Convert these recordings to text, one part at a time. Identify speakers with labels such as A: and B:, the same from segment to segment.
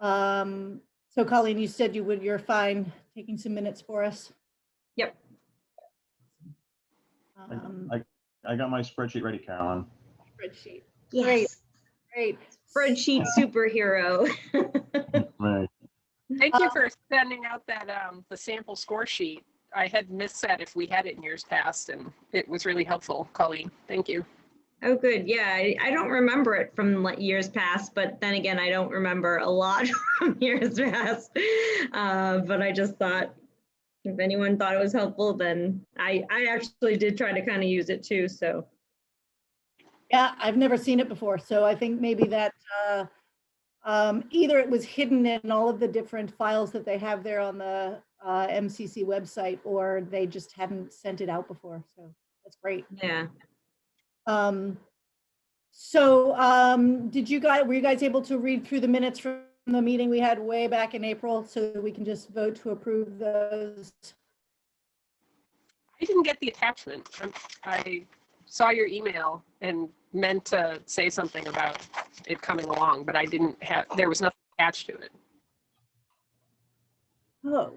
A: So Colleen, you said you're fine taking some minutes for us.
B: Yep.
C: I got my spreadsheet ready, Carolyn.
A: Spreadsheet.
B: Yes.
A: Great.
B: Spreadsheet superhero.
C: Right.
D: Thank you for sending out that the sample score sheet. I had missed that if we had it in years past, and it was really helpful, Colleen. Thank you.
B: Oh, good. Yeah, I don't remember it from years past, but then again, I don't remember a lot from years past. But I just thought if anyone thought it was helpful, then I actually did try to kind of use it too. So
A: Yeah, I've never seen it before. So I think maybe that either it was hidden in all of the different files that they have there on the MCC website, or they just hadn't sent it out before. So that's great.
B: yeah.
A: Were you guys able to read through the minutes from the meeting we had way back in April so that we can just vote to approve those?
D: I didn't get the attachment. I saw your email and meant to say something about it coming along, but I didn't have, there was nothing attached to it.
A: Oh,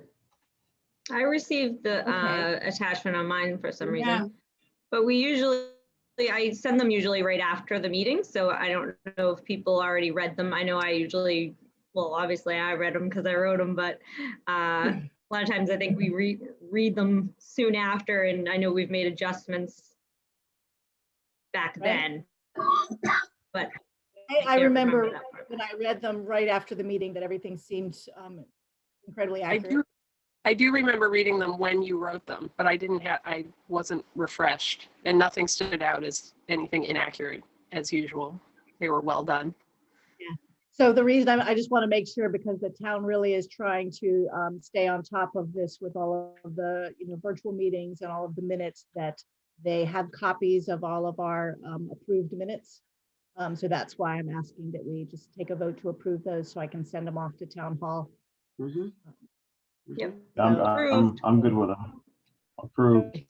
B: I received the
A: Okay.
B: attachment on mine for some reason,
A: Yeah.
B: but I send them usually right after the meeting. So I don't know if people already read them. I know I usually, well, obviously I read them because I wrote them, but a lot of times I think we read them soon after, and I know we've made adjustments back
A: Right.
B: then. But
A: I
B: can't
A: remember
B: that part.
A: when I read them right after the meeting that everything seemed incredibly accurate.
D: I do remember reading them when you wrote them, but I wasn't refreshed, and nothing stood out as anything inaccurate as usual. They were well done.
A: Yeah. So the reason I just want to make sure, because the town really is trying to stay on top of this with all of the virtual meetings and all of the minutes, that they have copies of all of our approved minutes. So that's why I'm asking that we just take a vote to approve those so I can send them off to town hall.
E: Mm-hmm.
B: Yep.
C: I'm good with them. Approved.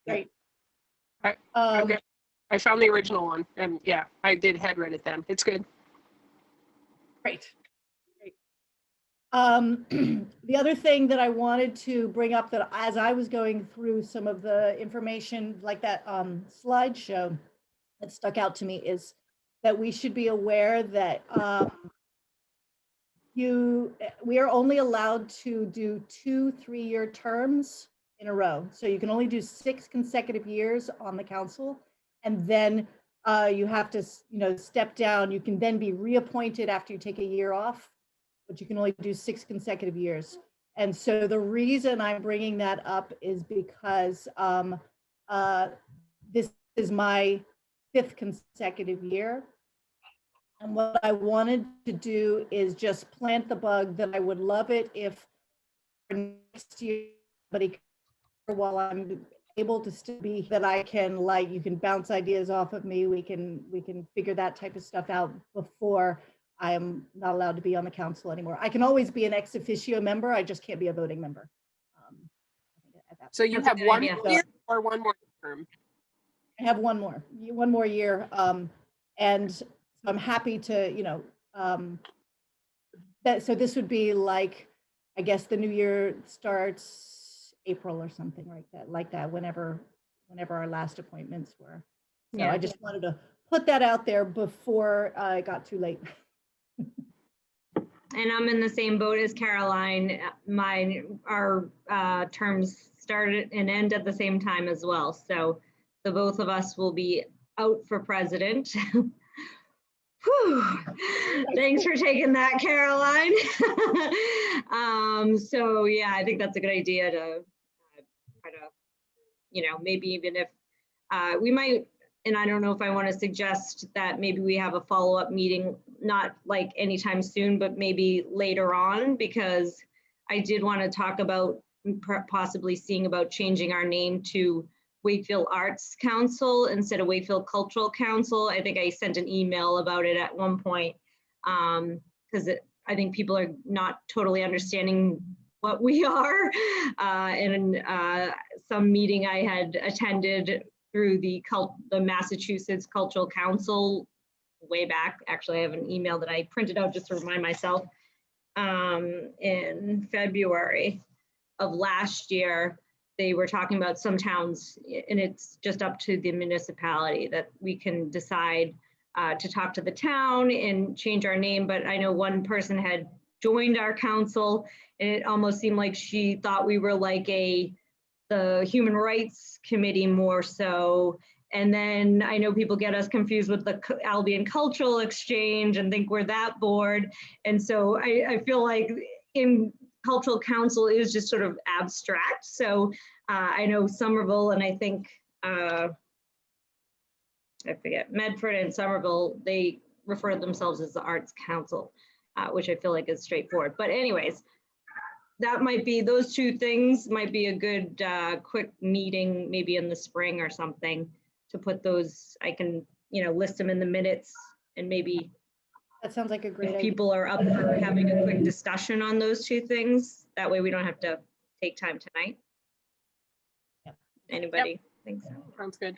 A: Great.
D: Okay. I found the original one, and yeah, I had read it then. It's good.
A: Great. The other thing that I wanted to bring up, that as I was going through some of the information, like that slideshow that stuck out to me, is that we should be aware that we are only allowed to do 2 3-year terms in a row. So you can only do 6 consecutive years on the council, and then you have to step down. You can then be reappointed after you take a year off, but you can only do 6 consecutive years. And so the reason I'm bringing that up is because this is my 5th consecutive year. And what I wanted to do is just plant the bug that I would love it if next year, somebody, while I'm able to still be, that I can, like, you can bounce ideas off of me. We can figure that type of stuff out before I am not allowed to be on the council anymore. I can always be an ex officio member. I just can't be a voting member.
D: So you have one year or one more term?
A: I have one more year. And so I'm happy to, so this would be like, I guess the new year starts April or something like that, whenever our last appointments were. So yeah. I just wanted to put that out there before it got too late.
B: And I'm in the same boat as Caroline. Our terms started and end at the same time as well. So the both of us will be out for president. Thanks for taking that, Caroline. So yeah, I think that's a good idea to try to, maybe even if we might, and I don't know if I want to suggest that maybe we have a follow-up meeting, not like anytime soon, but maybe later on, because I did want to talk about possibly seeing about changing our name to Wakefield Arts Council instead of Wakefield Cultural Council. I think I sent an email about it at one point, because I think people are not totally understanding what we are. And some meeting I had attended through the Massachusetts Cultural Council way back. Actually, I have an email that I printed out just to remind myself in February of last year. They were talking about some towns, and it's just up to the municipality that we can decide to talk to the town and change our name. But I know one person had joined our council, and it almost seemed like she thought we were like the Human Rights Committee more so. And then I know people get us confused with the Albion Cultural Exchange and think we're that board. And so I feel like in Cultural Council is just sort of abstract. So I know Somerville, and I think, I forget, Medford and Somerville, they refer to themselves as the Arts Council, which I feel like is straightforward. But anyways, that might be, those two things might be a good quick meeting, maybe in the spring or something, to put those. I can, list them in the minutes, and maybe
A: That sounds like a great
B: if
A: idea.
B: people are up for having a quick discussion on those two things, that way we don't have to take time tonight.
A: Yep.
B: Anybody think so?
D: Sounds good.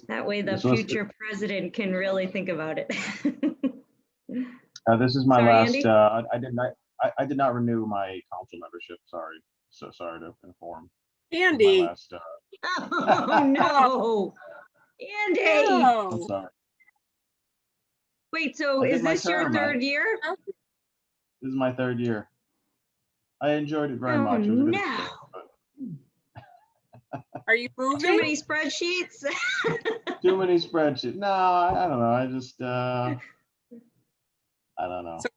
B: That way the
C: this was-
B: future president can really think about it.
C: This is my
B: Sorry,
C: last,
B: Andy?
C: I did not renew my council membership, sorry. So sorry to inform. This is my
D: Andy.
C: last,
B: Oh, no. Andy,
C: I'm
D: No.
C: sorry.
B: wait, so
C: I did
B: is
C: my
B: this your
C: term,
B: third year?
C: This is my third year. I enjoyed it very
B: Oh,
C: much. It was a good
B: no.
C: experience, but
D: Are you
B: Too
D: moving?
B: many spreadsheets?
C: too many spreadsheets. No, I don't know. I just, I don't know.
D: So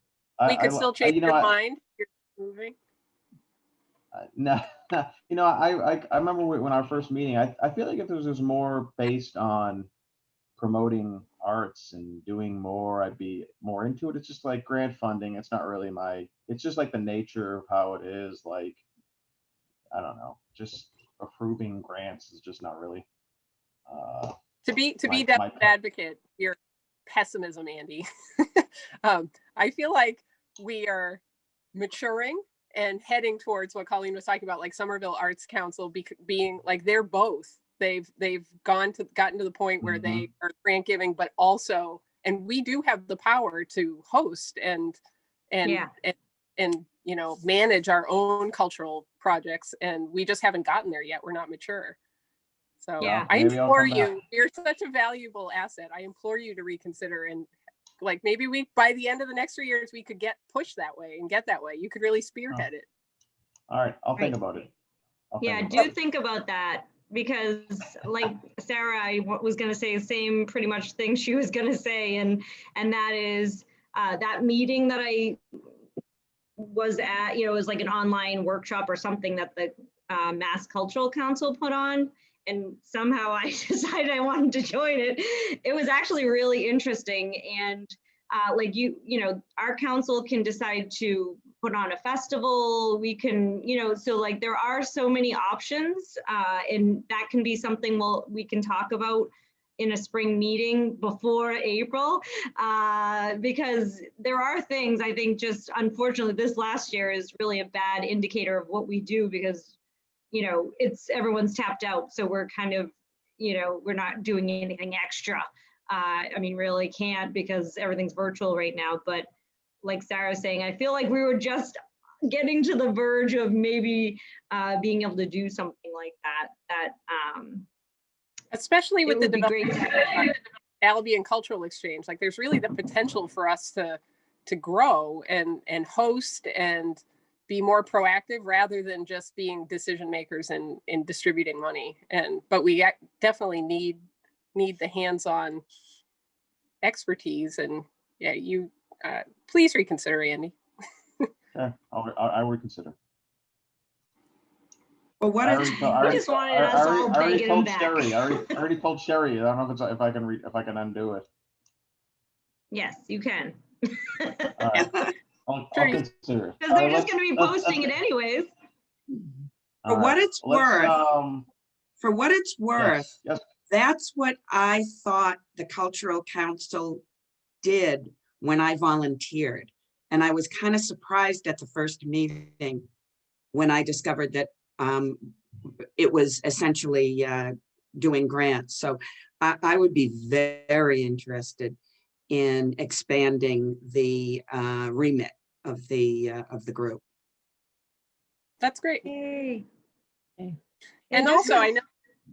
D: We could still change your
C: I,
D: mind. You're moving.
C: no, I remember when our first meeting, I feel like if this was more based on promoting arts and doing more, I'd be more into it. It's just like grant funding. It's not really it's just like the nature of how it is. Like, I don't know, just approving grants is just not really.
D: To be
C: my
D: devil's advocate, your pessimism, Andy. I feel like we are maturing and heading towards what Colleen was talking about, like Somerville Arts Council being like, they're both. They've gotten to the point where they are grant giving, but also, and we do have the power to host and manage our own cultural projects, and we just haven't gotten there yet. We're not mature. So
B: Yeah.
D: I
C: Maybe I'll
D: implore
C: come back.
D: you, you're such a valuable asset. I implore you to reconsider, and like maybe by the end of the next 3 years, we could get pushed that way and get that way. You could really spearhead it.
C: All right, I'll think
B: Right.
C: about it.
B: Think about that, because like Sarah, I was going to say the same pretty much thing she was going to say, and that is that meeting that I was at, it was like an online workshop or something that the Mass Cultural Council put on, and somehow I decided I wanted to join it. It was actually really interesting, and our council can decide to put on a festival. We can, so like there are so many options, and that can be something we can talk about in a spring meeting before April, because there are things, I think, just unfortunately this last year is really a bad indicator of what we do, because it's everyone's tapped out, so we're kind of, we're not doing anything extra. Really can't, because everything's virtual right now. But like Sarah's saying, I feel like we were just getting to the verge of maybe being able to do something like that.
D: Especially with the
B: development
D: of Albion Cultural Exchange, like there's really the potential for us to grow and host and be more proactive rather than just being decision makers and in distributing money. But we definitely need the hands-on expertise, and you please reconsider, Andy.
C: Okay, I would consider.
E: Well, what
C: I
E: is,
B: just wanted us all begging him back.
C: Sherry. I already told Sherry. I don't know if I can undo it.
B: Yes, you can.
C: All right. I'll consider it.
B: Because they're just going to be posting it anyways.
E: for what it's worth, for what it's worth,
C: yes.
E: that's what I thought the Cultural Council did when I volunteered. And I was kind of surprised at the first meeting when I discovered that it was essentially doing grants. So I would be very interested in expanding the remit of the group.
D: That's great.
A: Yay.
D: And
B: just
D: also,
B: as-
D: I know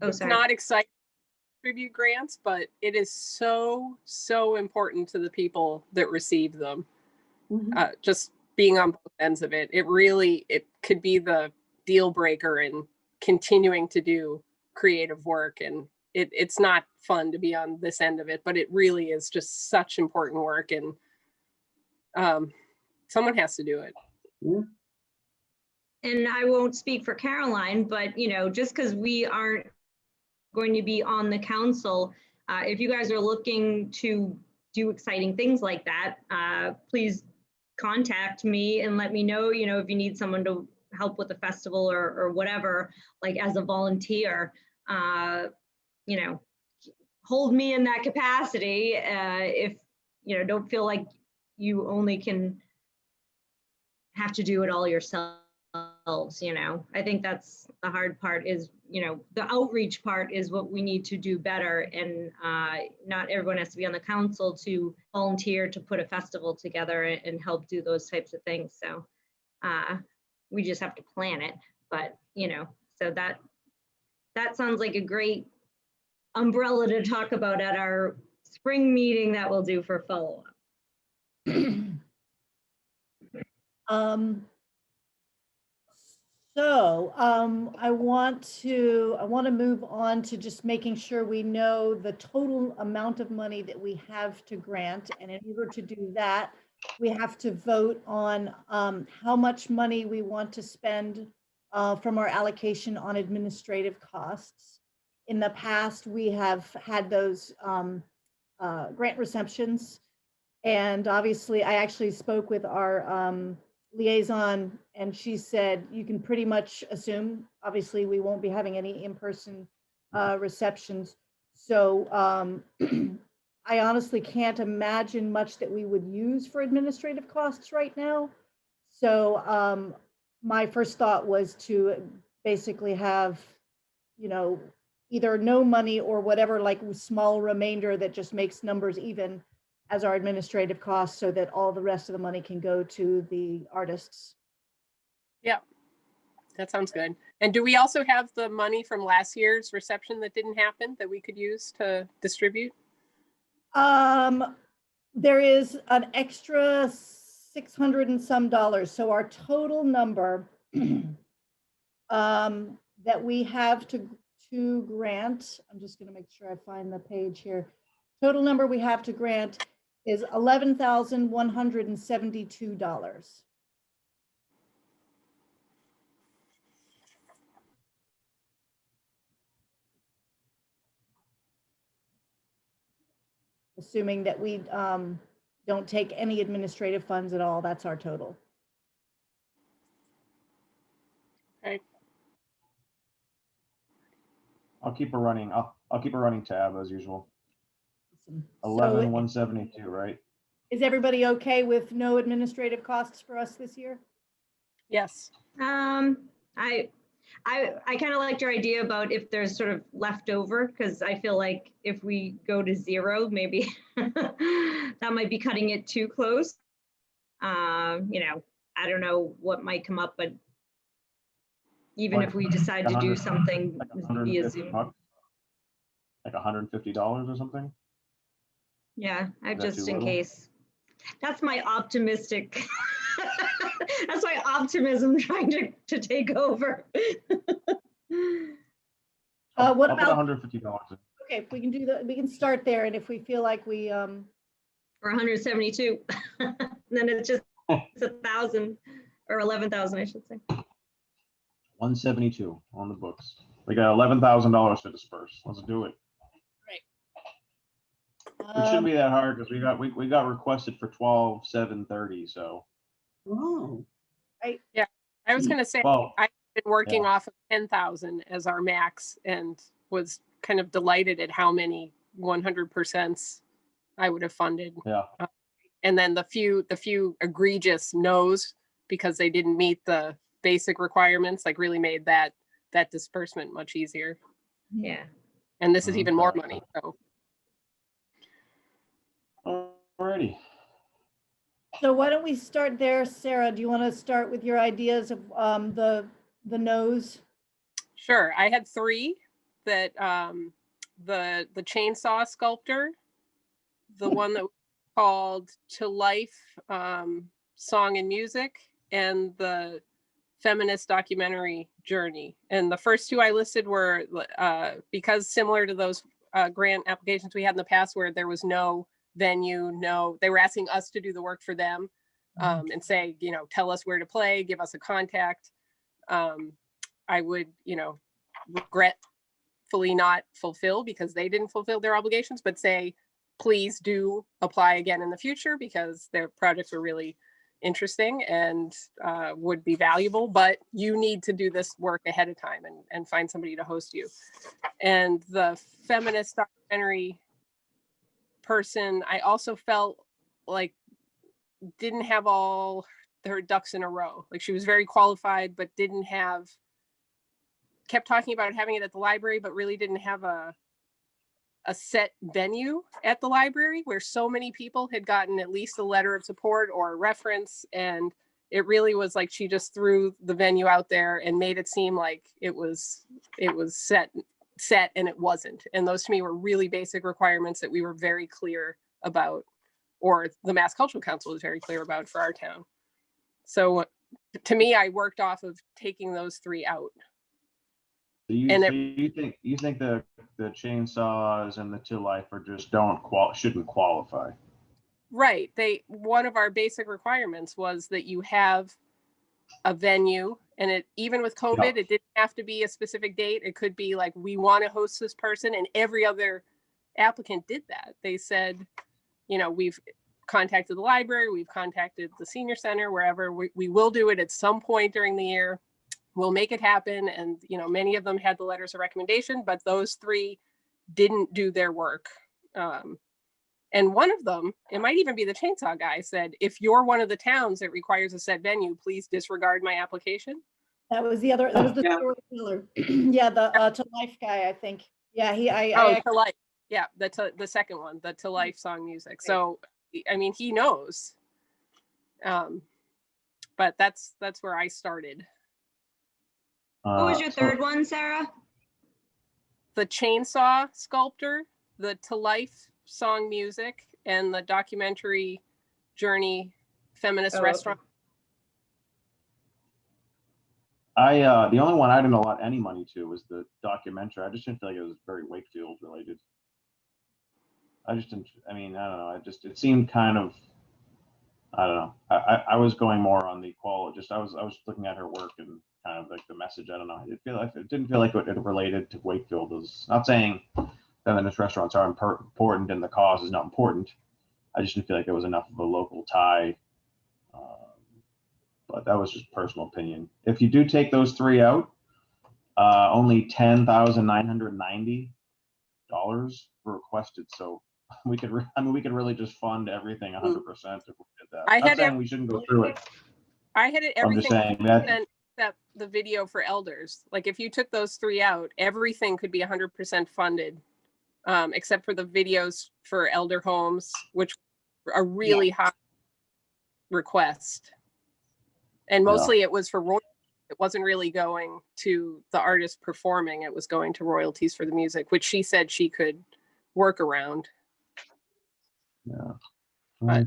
B: Oh,
D: it's
B: sorry.
D: not exciting to distribute grants, but it is so, so important to the people that receive them. Just being on both ends of it, it could be the deal breaker in continuing to do creative work. And it's not fun to be on this end of it, but it really is just such important work. And someone has to do it.
B: And I won't speak for Caroline, but just because we aren't going to be on the council, if you guys are looking to do exciting things like that, please contact me and let me know, if you need someone to help with the festival or whatever, like as a volunteer, hold me in that capacity. If, don't feel like you only can have to do it all yourselves. I think that's the hard part is, the outreach part is what we need to do better. And not everyone has to be on the council to volunteer to put a festival together and help do those types of things. So we just have to plan it. But, so that sounds like a great umbrella to talk about at our spring meeting that we'll do for follow-up.
A: I want to move on to just making sure we know the total amount of money that we have to grant. And in order to do that, we have to vote on how much money we want to spend from our allocation on administrative costs. In the past, we have had those grant receptions. And obviously, I actually spoke with our liaison, and she said you can pretty much assume, obviously, we won't be having any in-person receptions. So I honestly can't imagine much that we would use for administrative costs right now. So my first thought was to basically have, either no money or whatever, like small remainder that just makes numbers even as our administrative costs, so that all the rest of the money can go to the artists.
D: Yeah, that sounds good. And do we also have the money from last year's reception that didn't happen that we could use to distribute?
A: There is an extra $600 and some. So our total number that we have to grant, I'm just going to make sure I find the page here. Total number we have to grant is $11,172. Assuming that we don't take any administrative funds at all, that's our total.
D: Okay.
C: I'll keep a running tab as usual.
A: Awesome.
C: 11,172, right?
A: Is everybody okay with no administrative costs for us this year?
D: Yes.
B: I kind of liked your idea about if there's sort of leftover, because I feel like if we go to zero, maybe that might be cutting it too close. I don't know what might come up, but even if we decide to do something via Zoom.
C: Like $150 or something?
B: Yeah, just in
C: little?
B: case. That's my optimistic. That's my optimism trying to take over.
A: What
C: I'll put
A: about
C: $150 in.
A: Okay, we can do that. We can start there, and if we feel like we
B: Or 172, then it's just 1,000 or 11,000, I should say.
C: 172 on the books. We got $11,000 to disperse. Let's do it. It shouldn't be that hard because we got requested for 12,730. So.
E: Oh.
D: Yeah, I was going to say,
C: Well,
D: I've been working off of 10,000 as our max and was kind of delighted at how many 100% I would have funded.
C: yeah.
D: And then the few egregious no's because they didn't meet the basic requirements, like really made that that disbursement much easier.
B: Yeah.
D: And this is even more
C: Okay.
D: money, so.
C: Alrighty.
A: So why don't we start there, Sarah? Do you want to start with your ideas of the no's?
D: Sure, I had three that the chainsaw sculptor, the one that was called To Life, Song and Music, and the feminist documentary Journey. And the first two I listed were because similar to those grant applications we had in the past where there was no venue, they were asking us to do the work for them and say, you know, tell us where to play, give us a contact. I would, you know, regretfully not fulfill because they didn't fulfill their obligations, but say, please do apply again in the future because their projects were really interesting and would be valuable, but you need to do this work ahead of time and find somebody to host you. And the feminist documentary person, I also felt like didn't have all her ducks in a row. Like she was very qualified, but kept talking about having it at the library, but really didn't have a set venue at the library where so many people had gotten at least a letter of support or a reference. And it really was like she just threw the venue out there and made it seem like it was set and it wasn't. And those to me were really basic requirements that we were very clear about, or the Mass Cultural Council was very clear about for our town. So to me, I worked off of taking those three out.
C: So you think the chainsaws and the To Life are just shouldn't qualify?
D: Right. One of our basic requirements was that you have a venue, and it even with COVID, It didn't have to be a specific date. It could be like, we want to host this person, and every other applicant did that. They said, you know, we've contacted the library, we've contacted the senior center, wherever we will do it at some point during the year. We'll make it happen. And, you know, many of them had the letters of recommendation, but those three didn't do their work. And one of them, it might even be the chainsaw guy, said, if you're one of the towns that requires a set venue, please disregard my application.
A: That was the storyteller. Yeah, the To Life guy, I think. Yeah,
D: To Life. Yeah, the second one, the To Life song music. So, I mean, he knows. But that's where I started.
B: What was your third one, Sarah?
D: The chainsaw sculptor, the To Life song music, and the documentary Journey feminist restaurant.
C: Okay. The only one I didn't allot any money to was the documentary. I just didn't feel like it was very Wakefield related. I just didn't, I mean, I don't know. It seemed kind of, I don't know. I was going more on the quality. I was looking at her work and kind of like the message. I don't know. It didn't feel like it related to Wakefield. Is not saying feminist restaurants are important and the cause is not important. I just didn't feel like there was enough of a local tie. But that was just personal opinion. If you do take those three out, only $10,990 were requested. So we could really just fund everything 100% if we did that. I'm not saying we shouldn't go through it.
D: I had it everything
C: I'm just saying that
D: except the video for elders. Like if you took those three out, everything could be 100% funded, except for the videos for elder homes, which are really high request. And mostly it was for royalties. It wasn't really going to the artist performing. It was going to royalties for the music, which she said she could work around.
C: Yeah.
D: But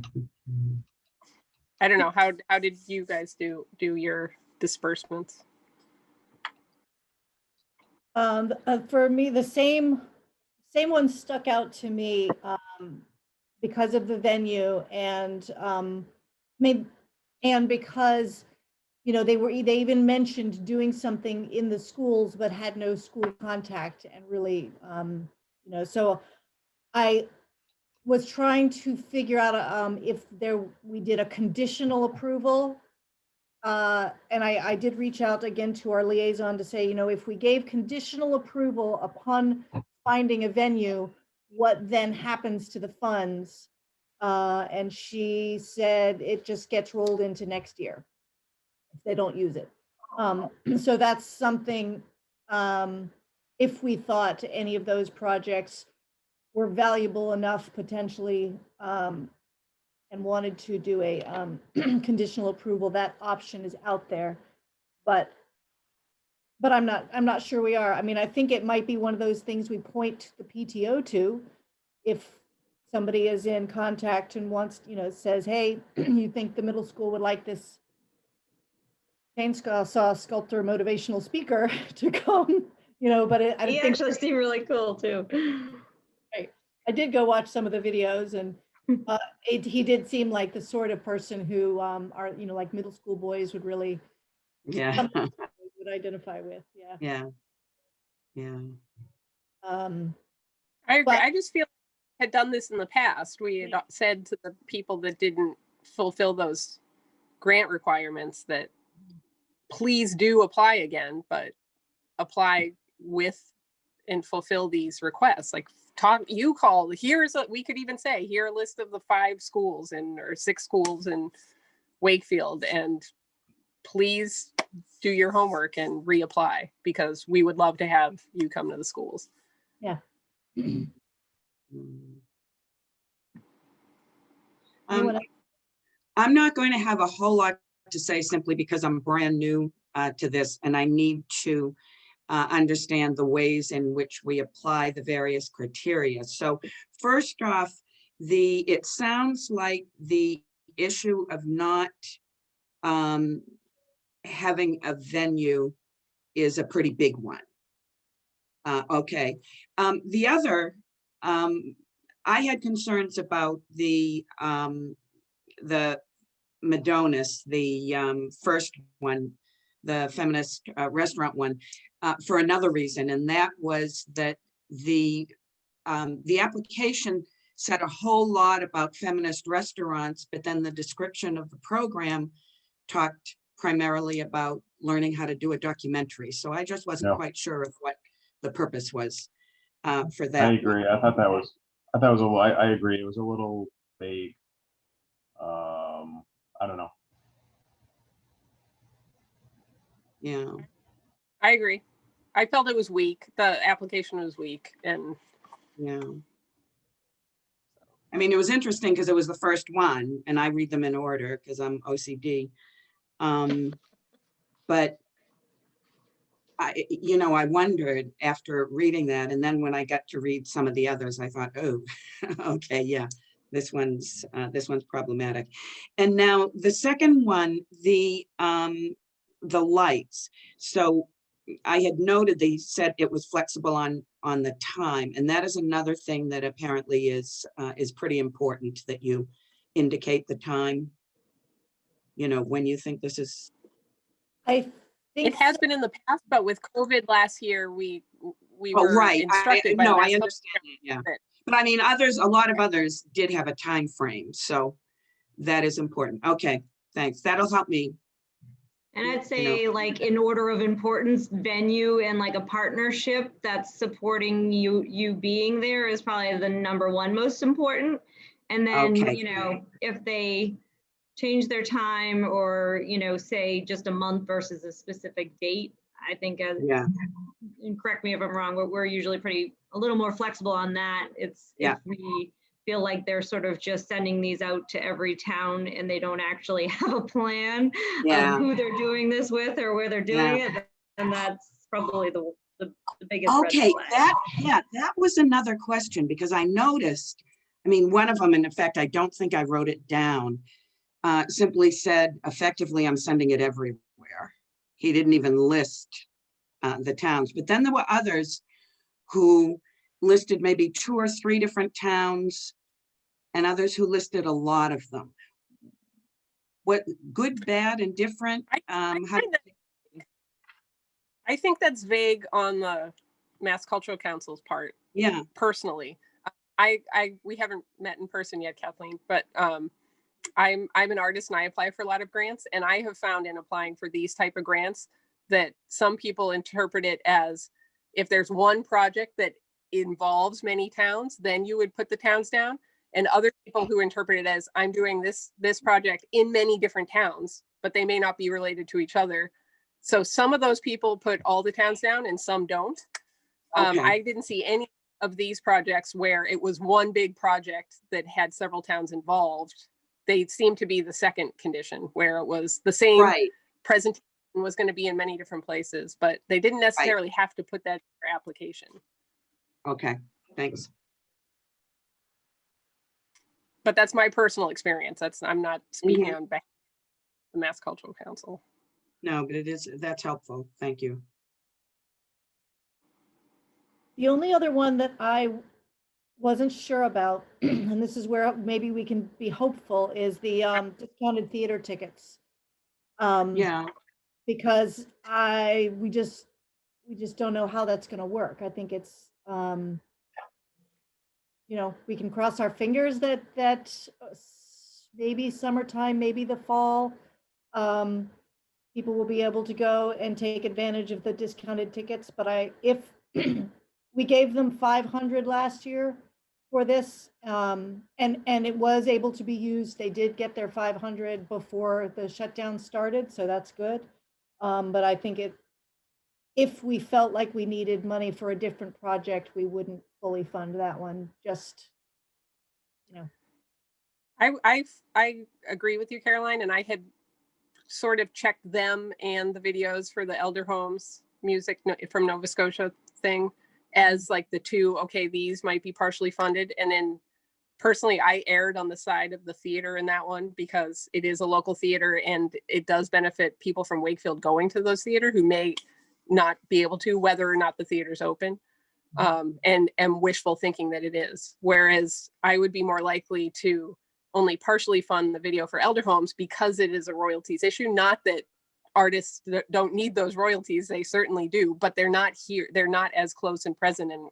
D: I don't know. How did you guys do your disbursements?
A: For me, the same one stuck out to me because of the venue and because, you know, they even mentioned doing something in the schools, but had no school contact and really, you know, so I was trying to figure out if we did a conditional approval. And I did reach out again to our liaison to say, you know, if we gave conditional approval upon finding a venue, what then happens to the funds? And she said it just gets rolled into next year if they don't use it. So that's something if we thought any of those projects were valuable enough potentially, and wanted to do a conditional approval, that option is out there. But I'm not sure we are. I mean, I think it might be one of those things we point the PTO to if somebody is in contact and wants, says, hey, you think the middle school would like this chainsaw sculptor motivational speaker to come, but I
B: He
A: think
B: actually seemed really cool too.
A: I did go watch some of the videos, and he did seem like the sort of person who are, like middle school boys would really
E: Yeah,
A: would identify with. Yeah.
E: yeah, yeah.
D: I agree.
A: But-
D: I just feel had done this in the past. We had said to the people that didn't fulfill those grant requirements that please do apply again, but apply with and fulfill these requests. Like we could even say, here a list of the 5 schools or 6 schools in Wakefield, and please do your homework and reapply, because we would love to have you come to the schools.
A: Yeah.
E: Mm.
A: Anyone else?
E: I'm not going to have a whole lot to say simply because I'm brand new to this, and I need to understand the ways in which we apply the various criteria. So first off, it sounds like the issue of not having a venue is a pretty big one. Okay. The other, I had concerns about the Madonis, the first one, the feminist restaurant one, for another reason, and that was that the application said a whole lot about feminist restaurants, but then the description of the program talked primarily about learning how to do a documentary. So I just wasn't quite sure of what the purpose was for that.
C: I agree. I thought that was a little, I agree. It was a little vague. I don't know.
E: Yeah.
D: I agree. I felt it was weak. The application was weak, and
E: Yeah. I mean, it was interesting because it was the first one, and I read them in order because I'm OCD. But I wondered after reading that, and then when I got to read some of the others, I thought, oh, okay, yeah, this one's problematic. And now the second one, the lights. So I had noted they said it was flexible on the time, and that is another thing that apparently is pretty important, that you indicate the time. When you think this is.
A: I think
D: it has been in the past, but with COVID last year, we
E: Oh,
D: were
E: right.
D: instructed by
E: No,
D: the
E: I
D: Mass
E: understand that, yeah. But I mean, a lot of others did have a time frame, so that is important. Okay, thanks. That'll help me.
B: And I'd say, like, in order of importance, venue and like a partnership that's supporting you being there is probably the number one most important. And then,
E: Okay.
B: if they change their time or, say just a month versus a specific date, I think,
E: Yeah,
B: and correct me if I'm wrong, but we're usually a little more flexible on that. It's
E: Yeah.
B: if we feel like they're sort of just sending these out to every town and they don't actually have a plan
E: Yeah.
B: of who they're doing this with or where they're doing it, and that's probably the biggest red
E: okay,
B: flag.
E: that was another question, because I noticed, I mean, one of them, and in fact, I don't think I wrote it down, simply said, effectively, I'm sending it everywhere. He didn't even list the towns, but then there were others who listed maybe 2 or 3 different towns, and others who listed a lot of them. What, good, bad, and different?
D: I think that's vague on the Mass Cultural Council's part.
E: Yeah.
D: Personally, we haven't met in person yet, Kathleen, but I'm an artist and I apply for a lot of grants, and I have found in applying for these type of grants that some people interpret it as, if there's one project that involves many towns, then you would put the towns down. And other people who interpret it as, I'm doing this project in many different towns, but they may not be related to each other, So some of those people put all the towns down and some don't.
E: Okay.
D: I didn't see any of these projects where it was one big project that had several towns involved. They seem to be the second condition, where it was the same
E: Right.
D: presentation was going to be in many different places, but they didn't necessarily have to put that in their application.
E: Okay, thanks.
D: But that's my personal experience. I'm not speaking on behalf of the Mass Cultural Council.
E: No, but that's helpful. Thank you.
A: The only other one that I wasn't sure about, and this is where maybe we can be hopeful, is the discounted theater tickets.
E: Yeah,
A: Because we just don't know how that's going to work. I think it's, you know, we can cross our fingers that maybe summertime, maybe the fall, people will be able to go and take advantage of the discounted tickets. But if we gave them 500 last year for this, and it was able to be used, they did get their 500 before the shutdown started, so that's good. But I think if we felt like we needed money for a different project, we wouldn't fully fund that one. Just, you know.
D: I agree with you, Caroline, and I had sort of checked them and the videos for the elder homes music from Nova Scotia thing as like the two, okay, these might be partially funded. And then personally, I erred on the side of the theater in that one because it is a local theater and it does benefit people from Wakefield going to those theater who may not be able to, whether or not the theater's open, and wishful thinking that it is. Whereas I would be more likely to only partially fund the video for elder homes because it is a royalties issue. Not that artists don't need those royalties, they certainly do, but they're not here, they're not as close and present, and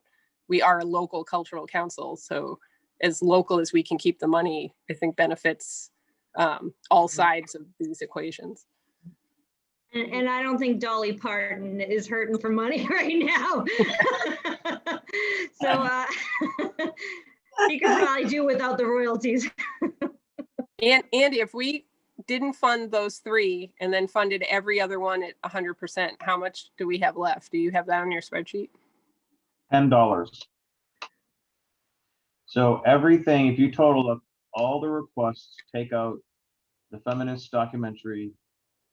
D: we are a local cultural council, so as local as we can keep the money, I think benefits all sides of these equations.
B: And I don't think Dolly Parton is hurting for money right now. So she could probably do without the royalties.
D: And if we didn't fund those three and then funded every other one at 100%, how much do we have left? Do you have that on your spreadsheet?
C: $10. So everything, if you total up all the requests, take out the feminist documentary,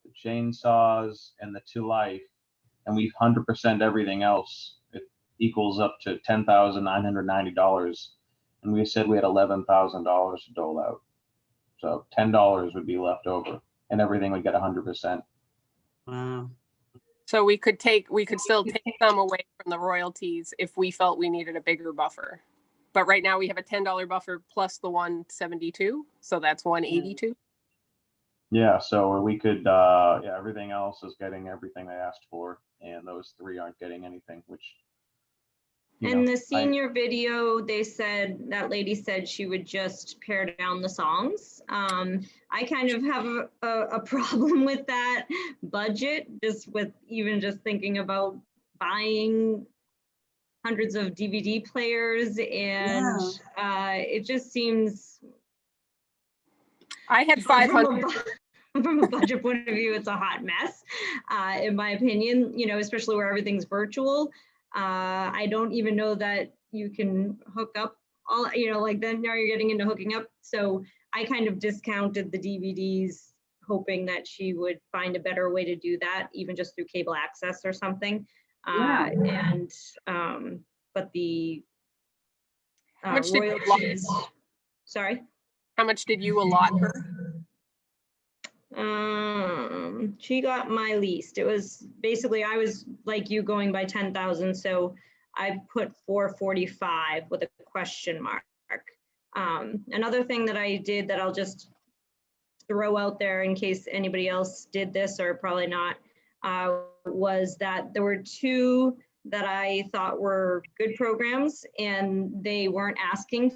C: the chainsaws, and the To Life, and we've 100% everything else, it equals up to $10,990. And we said we had $11,000 to dole out. So $10 would be left over, and everything would get 100%.
E: wow.
D: So we could still take some away from the royalties if we felt we needed a bigger buffer. But right now we have a $10 buffer plus the 172, so that's 182.
C: Yeah, so we could, yeah, everything else is getting everything they asked for, and those three aren't getting anything, which,
B: In the senior video, they said, that lady said she would just pare down the songs. I kind of have a problem with that budget, just thinking about buying hundreds of DVD players, and it just seems.
D: I had 500.
B: From a budget point of view, it's a hot mess, in my opinion, you know, especially where everything's virtual. I don't even know that you can hook up all, you know, like then now you're getting into hooking up. So I kind of discounted the DVDs, hoping that she would find a better way to do that, even just through cable access or something. But the royalties, sorry?
D: How much did you allot her?
B: She got my least. It was basically, I was like you going by 10,000. So I put 445 with a question mark. Another thing that I did that I'll just throw out there in case anybody else did this or probably not, was that there were two that I thought were good programs and they weren't asking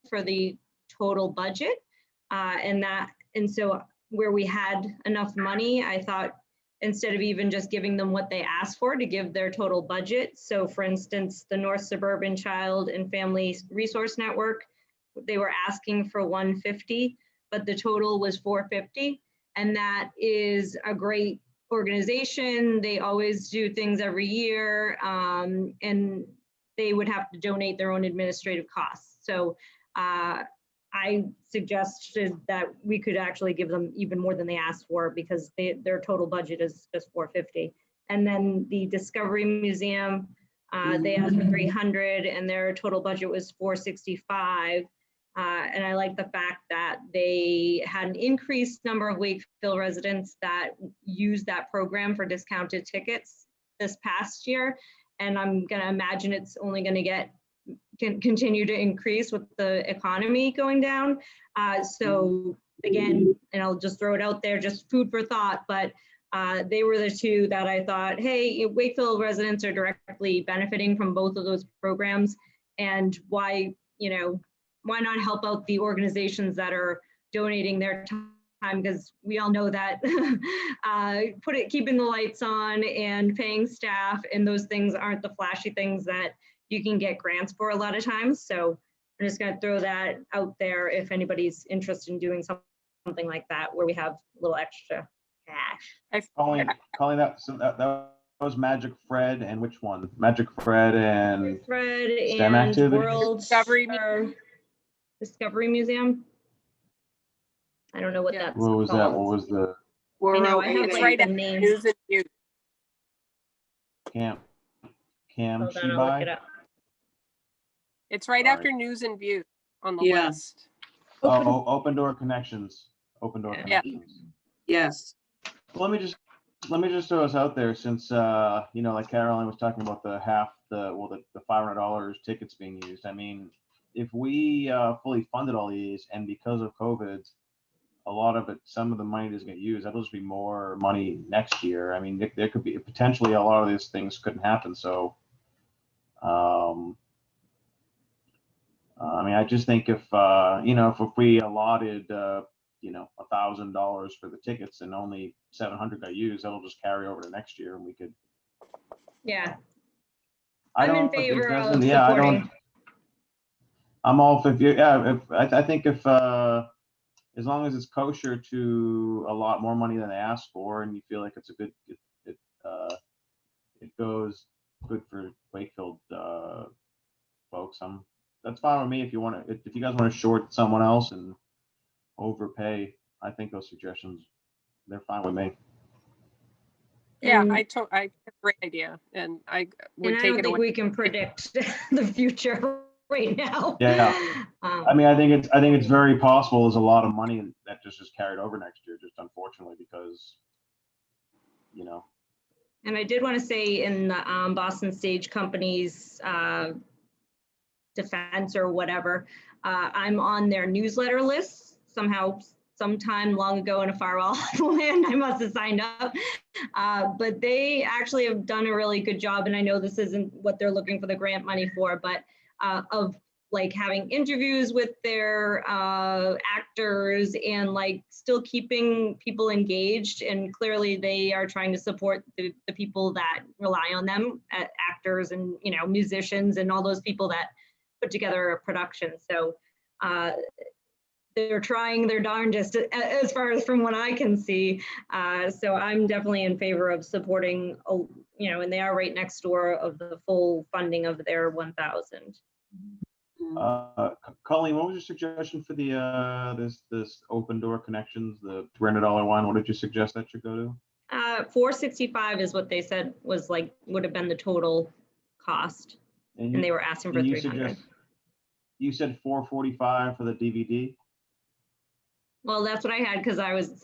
B: for the total budget. And so where we had enough money, I thought instead of even just giving them what they asked for, to give their total budget. So for instance, the North Suburban Child and Family Resource Network, they were asking for 150, but the total was 450. And that is a great organization. They always do things every year, and they would have to donate their own administrative costs. So I suggested that we could actually give them even more than they asked for, because their total budget is just $450. And then the Discovery Museum, they asked for 300 and their total budget was $465. And I like the fact that they had an increased number of Wakefield residents that used that program for discounted tickets this past year. And I'm going to imagine it's only going to continue to increase with the economy going down. So again, and I'll just throw it out there, just food for thought, but they were the two that I thought, hey, Wakefield residents are directly benefiting from both of those programs. And why not help out the organizations that are donating their time? Because we all know that keeping the lights on and paying staff and those things aren't the flashy things that you can get grants for a lot of times. So I'm just going to throw that out there if anybody's interested in doing something like that, where we have a little extra cash.
C: Calling that, so that was Magic Fred, and which one? Magic Fred and
B: Fred
C: STEM
B: and
C: activity?
B: World Discovery Museum. I don't know what that's
C: What was
B: called.
C: that? What was the
B: I know, I have
D: It's
B: like
D: right
B: the
D: at
B: name.
D: News and Views.
C: Cam
B: Hold on, I'll look it
C: Shibai?
B: up.
D: It's right
C: Sorry.
D: after News and Views on the
E: Yeah.
D: list.
C: Oh, Open Door Connections. Open Door
B: Yeah.
C: Connections.
E: Yes.
C: Let me just throw us out there, since like Caroline was talking about the $500 tickets being used. I mean, if we fully funded all these, and because of COVID, a lot of it, some of the money doesn't get used, that'll just be more money next year. I mean, there could be potentially a lot of these things couldn't happen. So, I mean, I just think if we allotted $1,000 for the tickets and only 700 got used, that'll just carry over to next year, and we could.
B: Yeah.
C: I'm
B: in favor of supporting.
C: I'm all for, I think if as long as it's kosher to a lot more money than they asked for, and you feel like it's a good, it goes good for Wakefield folks. That's fine with me. If you guys want to short someone else and overpay, I think those suggestions, they're fine with me.
D: Yeah,
B: And-
D: I great idea, and I would
B: And I
D: take
B: don't
D: it
B: think
D: away.
B: we can predict the future right now.
C: Yeah. I mean, I think it's very possible there's a lot of money that just carried over next year, just unfortunately, because
B: And I did want to say, in the Boston Stage Company's defense or whatever, I'm on their newsletter list sometime long ago in a far off land. I must have signed up, but they actually have done a really good job. And I know this isn't what they're looking for the grant money for, but of like having interviews with their actors and like still keeping people engaged. And clearly they are trying to support the people that rely on them, actors and musicians and all those people that put together a production. So they're trying their darndest as far as from what I can see. So I'm definitely in favor of supporting, and they are right next door of the full funding of their 1,000.
C: Colleen, what was your suggestion for the this Open Door Connections, the $300 one? What did you suggest that should go to?
B: 465 is what they said would have been the total cost, and they were asking for 300.
C: You said 445 for the DVD.
B: Well, that's what I had, because I was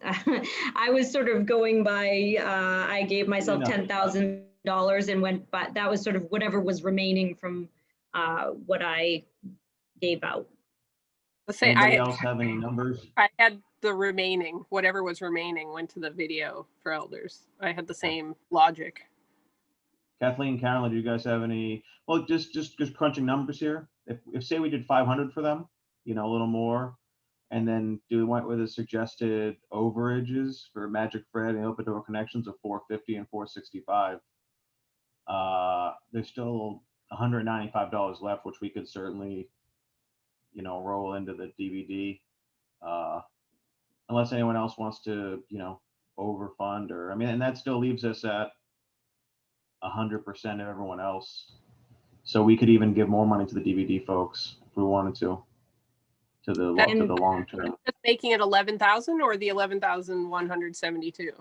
B: sort of going by. I gave myself $10,000 and went, but that was sort of whatever was remaining from what I gave out.
C: Anybody else have any numbers?
D: I had the remaining, whatever was remaining went to the video for elders. I had the same logic.
C: Kathleen, Carolyn, do you guys have any? Well, just crunching numbers here. If say we did 500 for them, a little more, and then went with the suggested overages for Magic Fred and Open Door Connections of 450 and 465. There's still $195 left, which we could certainly, roll into the DVD, unless anyone else wants to, overfund, or, I mean, and that still leaves us at 100% of everyone else. So we could even give more money to the DVD folks if we wanted to the long term.
D: Just making it 11,000 or the 11,172?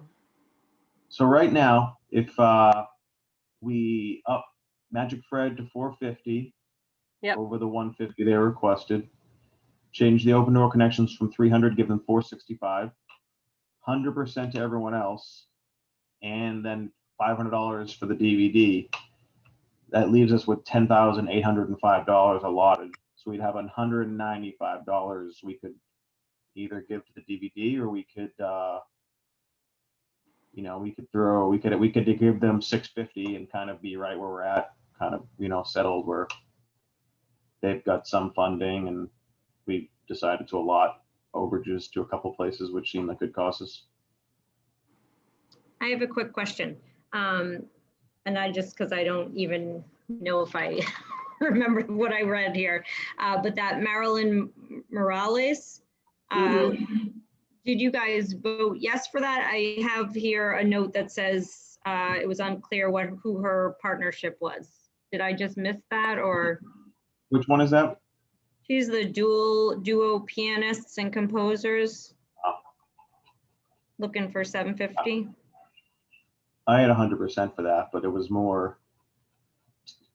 C: So right now, if we up Magic Fred to 450,
D: Yep.
C: over the 150 they requested, change the open door connections from 300, give them 465, 100% to everyone else, and then $500 for the DVD. That leaves us with $10,805 allotted. So we'd have $195 we could either give to the DVD, or we could, we could give them 650 and kind of be right where we're at, kind of, settled where they've got some funding, and we decided to allot overages to a couple places, which seemed like good causes.
B: I have a quick question. And I just, because I don't even know if I remember what I read here, but that Marilyn Morales, did you guys vote yes for that? I have here a note that says it was unclear who her partnership was. Did I just miss that, or?
C: Which one is that?
B: She's the duo pianists and composers. Looking for 750.
C: I had 100% for that, but it was more.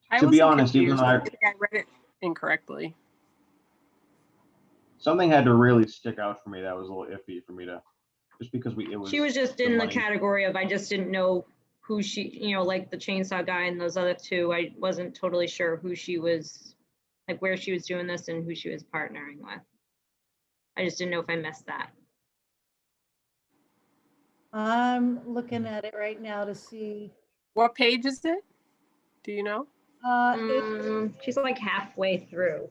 D: I
C: To be
D: wasn't
C: honest, even
D: confused.
C: though
D: I think I read it incorrectly.
C: Something had to really stick out for me that was a little iffy for me to, just because
B: She was just in the
C: money.
B: category of, I just didn't know who she, like the chainsaw guy and those other two. I wasn't totally sure who she was, like where she was doing this and who she was partnering with. I just didn't know if I missed that.
A: I'm looking at it right now to see.
D: What page is it? Do you know?
B: She's like halfway through.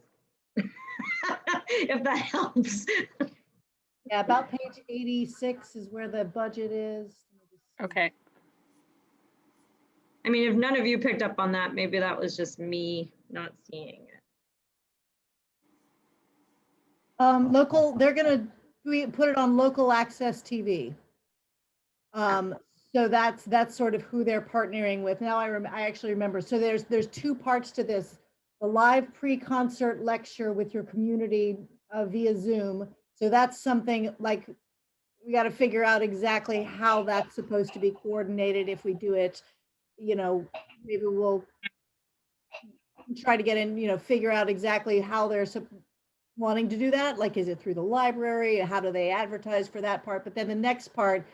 B: If that helps.
A: Yeah, about page 86 is where the budget is.
D: Okay.
B: I mean, if none of you picked up on that, maybe that was just me not seeing it.
A: Local, they're gonna put it on local access TV. So that's sort of who they're partnering with. Now I actually remember. So there's two parts to this: the live pre-concert lecture with your community via Zoom. So that's something like we got to figure out exactly how that's supposed to be coordinated. If we do it, maybe we'll try to get in, figure out exactly how they're wanting to do that. Like, is it through the library? How do they advertise for that part? But then the next part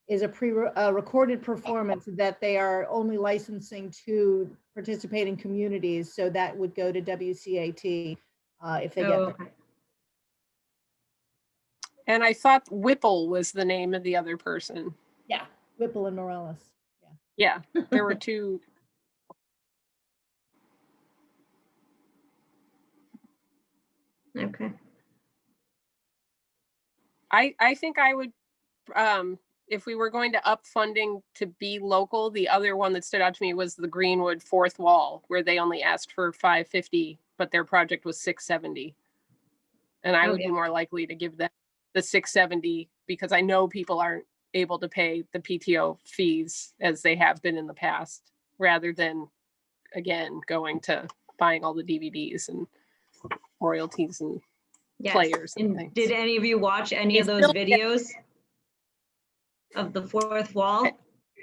A: is a recorded performance that they are only licensing to participating communities. So that would go to WCAT if they get that.
D: And I thought Whipple was the name of the other person.
A: Yeah, Whipple and Morales.
D: Yeah, there were two.
B: Okay.
D: I think I would, if we were going to up funding to be local, the other one that stood out to me was the Greenwood Fourth Wall, where they only asked for 550, but their project was 670. And I would be more likely to give them the 670 because I know people aren't able to pay the PTO fees as they have been in the past, rather than, again, going to buying all the DVDs and royalties and players and things.
B: Did any of you watch any of those videos of the Fourth Wall?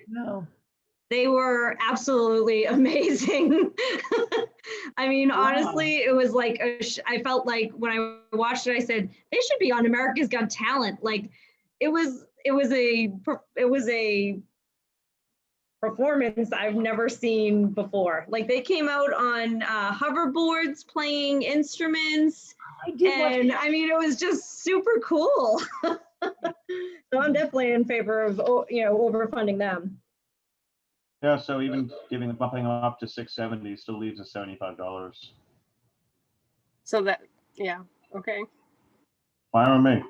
A: No.
B: They were absolutely amazing. I mean, honestly, it was like, I felt like when I watched it, I said, they should be on America's Got Talent. Like it was a performance I've never seen before. Like they came out on hoverboards playing instruments. And I mean, it was just super cool. So I'm definitely in favor of, overfunding them.
C: Yeah, so even bumping them up to 670 still leaves us $75.
D: So that, yeah, okay.
C: Fine with me.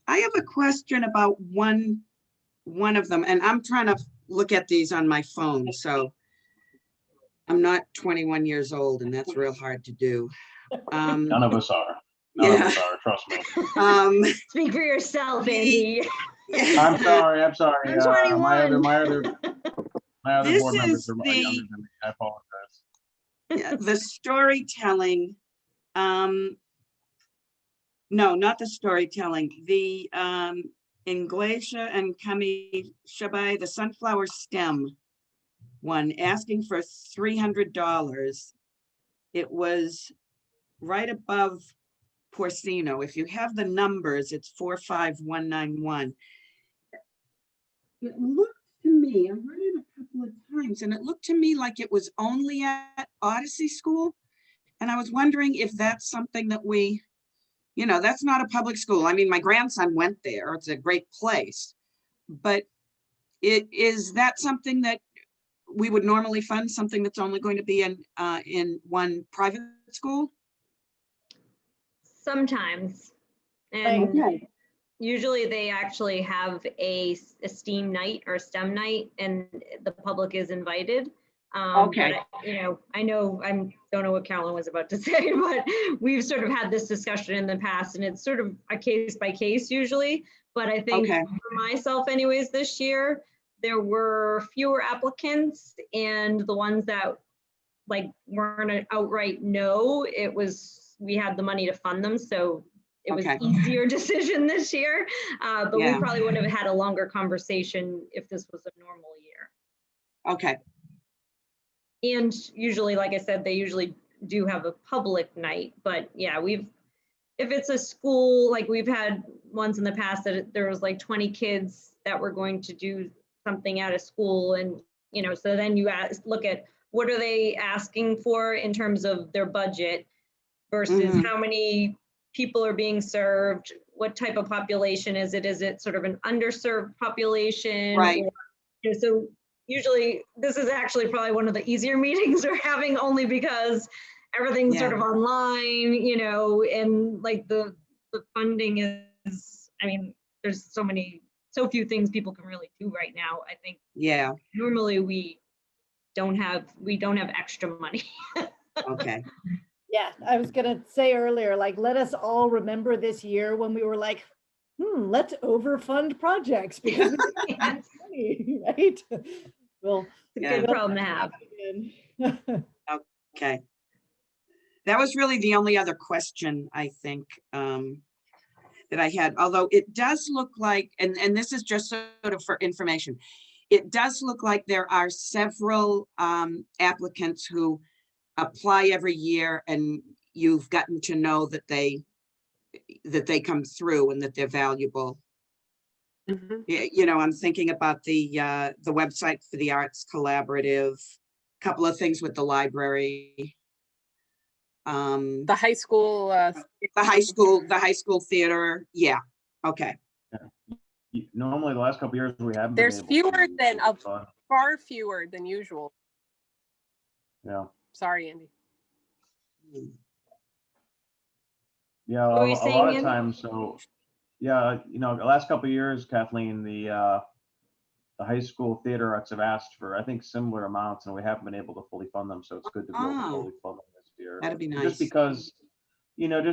E: I have a question about one of them, and I'm trying to look at these on my phone. So I'm not 21 years old, and that's real hard to do.
C: None of us are. None of us are, trust me.
B: Speak for yourself, Andy.
C: I'm sorry. I'm sorry.
B: I'm
C: My
B: 21.
C: other
E: This
C: board members
E: is
C: are
E: the-
C: younger than me. I apologize.
E: Yeah, the storytelling, no, not the storytelling, the in Glacier and Kami Shabai, the sunflower stem one, asking for $300. It was right above Porcino. If you have the numbers, it's 45191. It looked to me, I read it a couple of times, and it looked to me like it was only at Odyssey School. And I was wondering if that's something that we, that's not a public school. I mean, my grandson went there. It's a great place. But is that something that we would normally fund, something that's only going to be in one private school?
B: Sometimes. And
E: Okay.
B: usually they actually have a STEAM night or STEM night, and the public is invited.
E: Okay.
B: But I don't know what Carolyn was about to say, but we've sort of had this discussion in the past, and it's sort of a case by case usually. But I think
E: Okay.
B: for myself anyways, this year, there were fewer applicants, and the ones that weren't an outright no, we had the money to fund them. So it was
E: Okay.
B: easier decision this year, but we
E: Yeah.
B: probably would have had a longer conversation if this was a normal year.
E: Okay.
B: And usually, like I said, they usually do have a public night, but yeah, if it's a school, like we've had ones in the past that there was 20 kids that were going to do something at a school, and so then you look at what are they asking for in terms of their budget versus how many people are being served, what type of population is it sort of an underserved population?
E: Right.
B: Or, so usually this is actually probably one of the easier meetings we're having, only because everything's sort of online, and the funding is, there's so few things people can really do right now. I think normally we don't have extra money.
E: Okay.
A: Yeah, I was gonna say earlier, let us all remember this year when we were like, let's overfund projects because we didn't have money, right? Well,
B: It's a good problem to have.
E: Okay. That was really the only other question I think that I had, although it does look like, and this is just sort of for information, it does look like there are several applicants who apply every year, and you've gotten to know that they come through and that they're valuable. I'm thinking about the website for the Arts Collaborative, a couple of things with the library.
D: The high school.
E: The high school theater. Yeah. Okay.
C: Normally, the last couple of years we haven't.
D: There's fewer than
C: fun.
D: far fewer than usual.
C: Yeah.
D: Sorry, Andy.
C: Yeah,
B: What were you
C: a
B: saying,
C: lot of
B: Andy?
C: times. So, yeah, the last couple of years, Kathleen, the high school theater arts have asked for, I think, similar amounts, and we haven't been able to fully fund them. So it's good to be able to fully fund them this year.
E: That'd be nice.
C: Just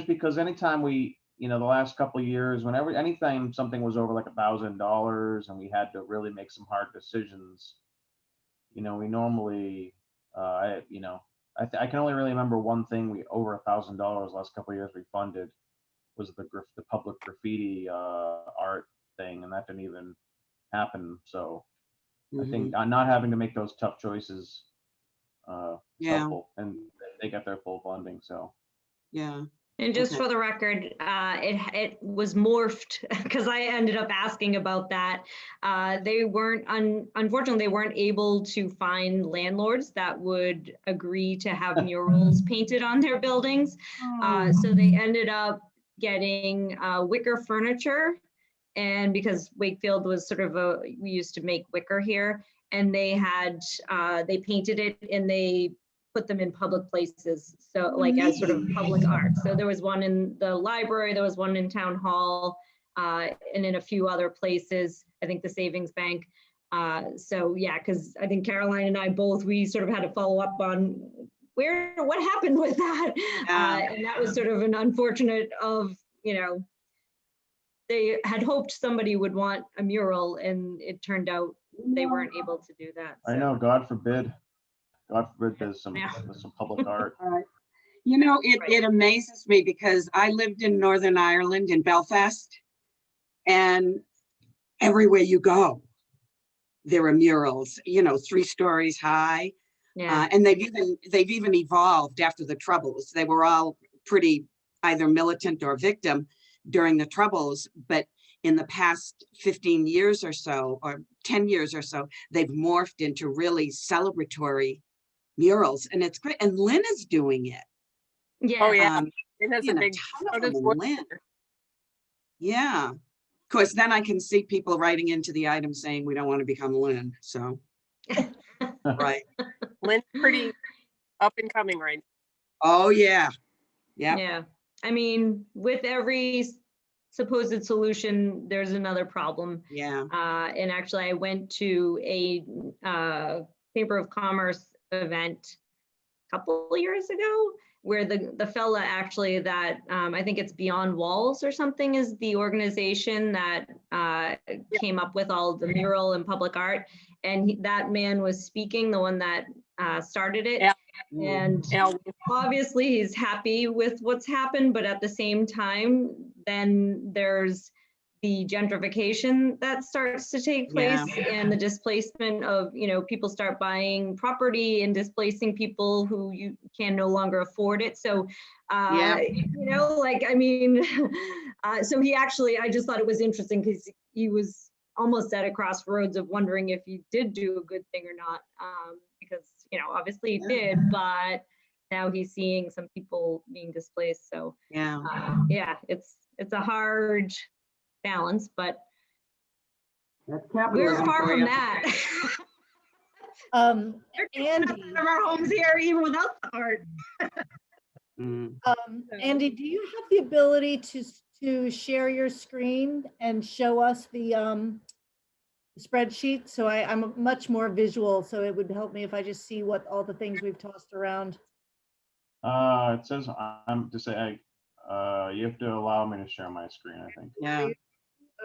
C: because anytime we, the last couple of years, anytime something was over $1,000 and we had to really make some hard decisions, we normally, I can only really remember one thing over $1,000 last couple of years we funded was the public graffiti art thing, and that didn't even happen. So I think not having to make those tough choices is helpful, and they got their full funding. So
E: yeah.
B: And just for the record, it was morphed because I ended up asking about that. Unfortunately, they weren't able to find landlords that would agree to have murals painted on their buildings. So they ended up getting wicker furniture. And because Wakefield was we used to make wicker here, and they painted it and they put them in public places. So as sort of public art. So there was one in the library, there was one in town hall, and in a few other places, I think the savings bank. So yeah, because I think Caroline and I we sort of had to follow up on what happened with that. And that was sort of an unfortunate of, they had hoped somebody would want a mural, and it turned out they weren't able to do that.
C: I
B: so.
C: know, God forbid there's some,
B: Yeah.
C: there's some public art.
E: You know, it,
B: Right.
E: it amazes me because I lived in Northern Ireland in Belfast, and everywhere you go, there are murals, you know, 3 stories high.
B: Yeah,
E: And they've even evolved after the Troubles. They were all pretty either militant or victim during the Troubles, but in the past 15 years or so, or 10 years or so, they've morphed into really celebratory murals, and it's great. And Lynn is doing it.
B: yeah.
D: Oh, yeah.
E: Um,
D: It has a
E: and a
D: big,
E: ton
D: so
E: of
D: does
E: them in
D: Wood-
E: Lynn. Yeah. Of course, then I can see people writing into the item saying we don't want to become Lynn. So, right.
D: Lynn's pretty up and coming right
E: Oh, yeah. Yeah.
B: Yeah, I mean, with every supposed solution, there's another problem.
E: Yeah.
B: And actually, I went to a Chamber of Commerce event a couple of years ago, where the fella actually that I think it's Beyond Walls or something is the organization that came up with all the mural and public art, and that man was speaking, the one that started it.
D: Yeah.
B: And
D: now.
B: obviously he's happy with what's happened, but at the same time, then there's the gentrification that starts to take place, and the displacement of, you know, people start buying property and displacing people who you can no longer afford it. So, you know, like, I mean, so he actually, I just thought it was interesting because he was almost at a crossroads of wondering if he did do a good thing or not, because, you know, obviously he did, but now he's seeing some people being displaced. So
E: Yeah.
B: yeah, it's a hard balance, but
E: That's
B: we're
E: capitalism
B: far
E: for
B: from
E: you.
B: that.
A: Andy,
B: Of our homes here, even without the art.
E: Mm.
A: Andy, do you have the ability to share your screen and show us the spreadsheet? So I'm much more visual, so it would help me if I just see what all the things we've tossed around.
C: It says I'm to say, you have to allow me to share my screen, I think.
E: Yeah.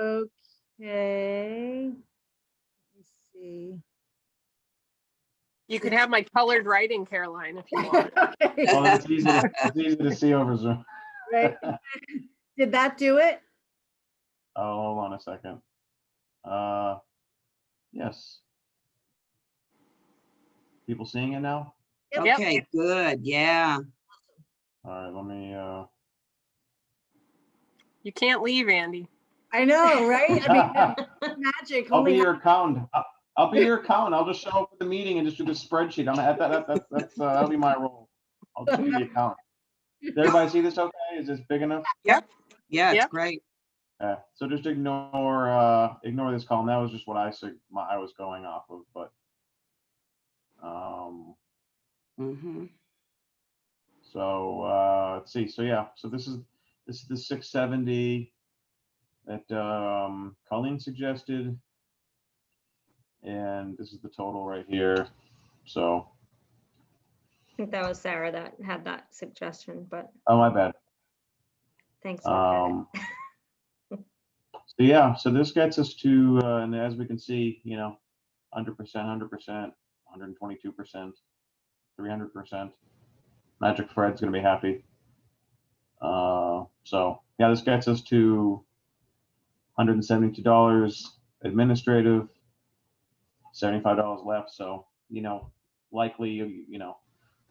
A: Okay. Let me see.
D: You could have my colored writing, Caroline, if you want.
A: Okay,
C: Well, it's easy to see over Zoom.
A: right. Did that do it?
C: Oh, hold on a second. Yes. People seeing it now?
D: Yep.
E: Okay, good. Yeah.
C: All right, let me,
D: You can't leave, Andy.
A: I know, right? I mean, magic.
C: I'll
A: Only
C: be your accountant. I'll be your accountant. I'll just show up at the meeting and just do the spreadsheet. That'll be my role. I'll just be the accountant. Does everybody see this okay? Is this big enough?
E: Yep. Yeah, it's
D: Yep.
E: great.
C: Yeah, so just ignore this column. That was just what I was going off of, but
E: Mm-hmm.
C: so let's see. So yeah, so this is the 670 that Colleen suggested, and this is the total right here. So
B: I think that was Sarah that had that suggestion, but
C: oh, my bad.
B: thanks. For
C: So yeah, so this gets us to, and as we can see, you know, 100%, 100%, 122%, 300%. Magic Fred's gonna be happy. So yeah, this gets us to $172 administrative, $75 left. So, you know, likely, you know,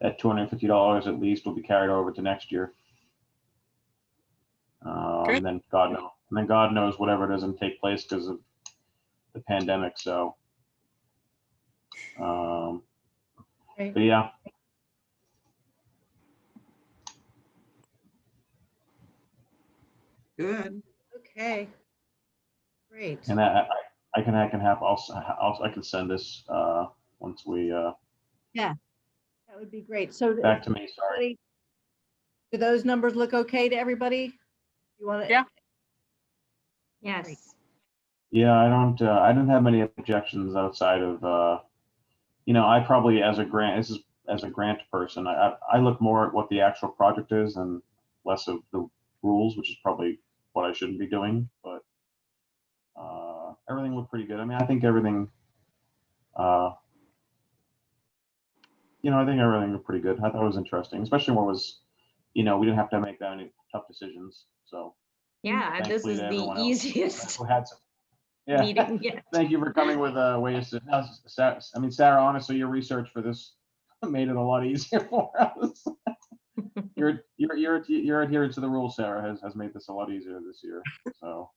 C: that $250 at least will be carried over to next year.
D: Good.
C: And then God knows whatever doesn't take place because of the pandemic. So,
A: Right.
C: but yeah.
E: Good.
A: Okay. Great.
C: And I can have also I can send this once we
A: That would be great. So
C: back to me. Sorry.
A: do those numbers look okay to everybody? You want to?
D: Yeah.
B: yes.
C: Yeah, I don't have many objections outside of you know, I probably as a grant person, I look more at what the actual project is and less of the rules, which is probably what I shouldn't be doing. But Everything looked pretty good. I mean, I think everything, I think everything looked pretty good. I thought it was interesting, especially when it was, we didn't have to make that many tough decisions. So
B: Yeah, this
C: thankfully
B: is
C: to
B: the
C: everyone else
B: easiest
C: who had some. Yeah.
B: meeting yet.
C: Thank you for coming with ways to. I mean, Sarah, honestly, your research for this made it a lot easier for us. Your adherence to the rules, Sarah, has made this a lot easier this year. So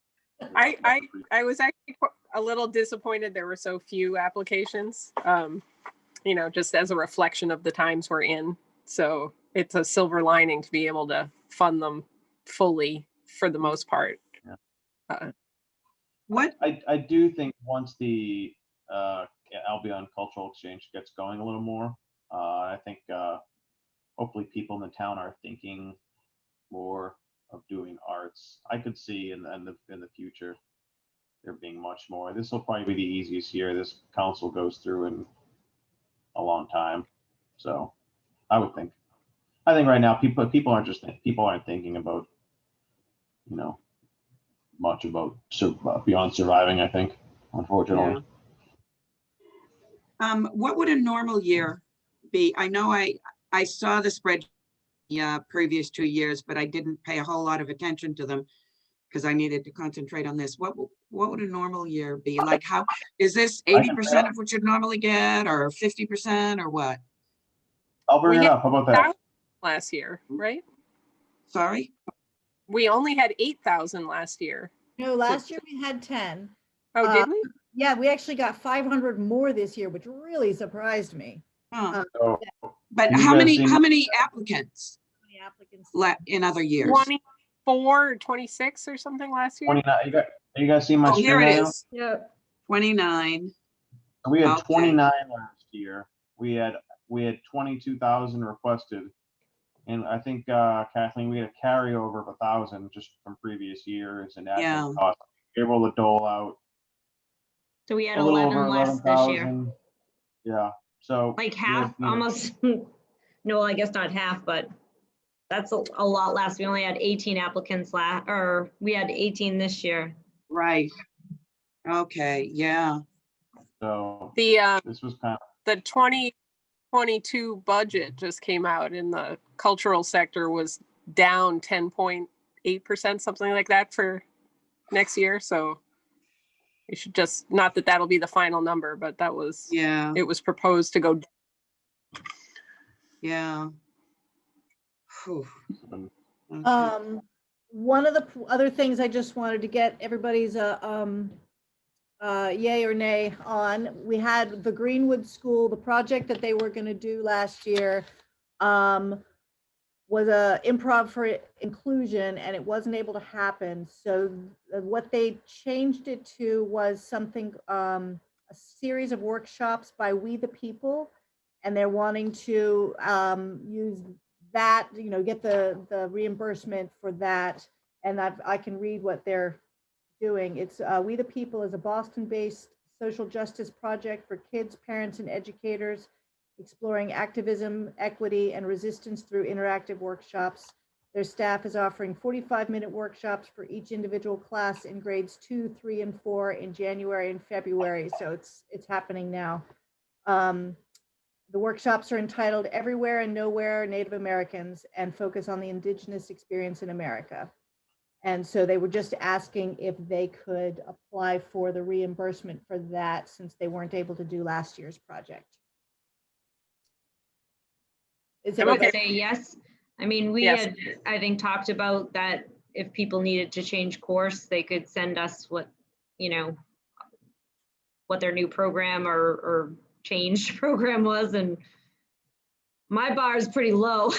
D: I was actually a little disappointed there were so few applications, just as a reflection of the times we're in. So it's a silver lining to be able to fund them fully for the most part.
C: Yeah.
E: What?
C: I do think once the Albion Cultural Exchange gets going a little more, I think hopefully people in the town are thinking more of doing arts. I could see in the future there being much more. This will probably be the easiest year this council goes through in a long time. So I would think. I think right now people aren't thinking about much about beyond surviving. I think, unfortunately.
E: Yeah. What would a normal year be? I know I saw the spreadsheet previous 2 years, but I didn't pay a whole lot of attention to them because I needed to concentrate on this. What would a normal year be? Like, how is this 80% of what you'd normally get, or 50%, or what?
C: I'll bring it up. How about that?
D: Last year, right?
E: Sorry?
D: We only had 8,000 last year.
A: No, last year we had 10.
D: Oh, did we?
A: Yeah, we actually got 500 more this year, which really surprised me.
E: Huh.
C: So,
E: But
C: you
E: how
C: guys
E: many
C: seen-
E: applicants
A: How many applicants?
E: in other years?
D: 24 or 26 or something last year.
C: 29. You guys see my
E: Oh,
C: screen
E: here it
C: right now?
E: is.
A: Yeah.
E: 29.
C: So we had
E: Okay.
C: 29 last year. We had 22,000 requested, and I think Kathleen, we had a carryover of 1,000 just from previous years, and
E: Yeah.
C: admin costs. We were able to dole out
B: So we had
C: a little
B: 11
C: over
B: less this year.
C: 11,000. Yeah. So
B: Like
C: we had,
B: half, almost. No, I guess not half, but that's a lot less. We only had 18 applicants or we had 18 this year.
E: Right. Okay. Yeah.
C: So
D: The
C: this was kind of.
D: the 2022 budget just came out, and the cultural sector was down 10.8%, something like that, for next year. So you should just, not that that'll be the final number, but that was,
E: Yeah.
D: it was proposed to go.
E: Yeah. Whew. Okay.
A: One of the other things I just wanted to get everybody's yay or nay on, we had the Greenwood School, the project that they were going to do last year was a improv for inclusion, and it wasn't able to happen. So what they changed it to was something, a series of workshops by We the People, and they're wanting to use that, get the reimbursement for that. And I can read what they're doing. It's We the People is a Boston-based social justice project for kids, parents, and educators, exploring activism, equity, and resistance through interactive workshops. Their staff is offering 45-minute workshops for each individual class in grades 2, 3, and 4 in January and February. So it's happening now. The workshops are entitled Everywhere and Nowhere Native Americans and focus on the Indigenous experience in America. And so they were just asking if they could apply for the reimbursement for that, since they weren't able to do last year's project. Is
B: I would
A: everybody-
B: say yes. I mean, we
D: Yes.
B: had, I think, talked about that if people needed to change course, they could send us what their new program or changed program was. And my bar is pretty low.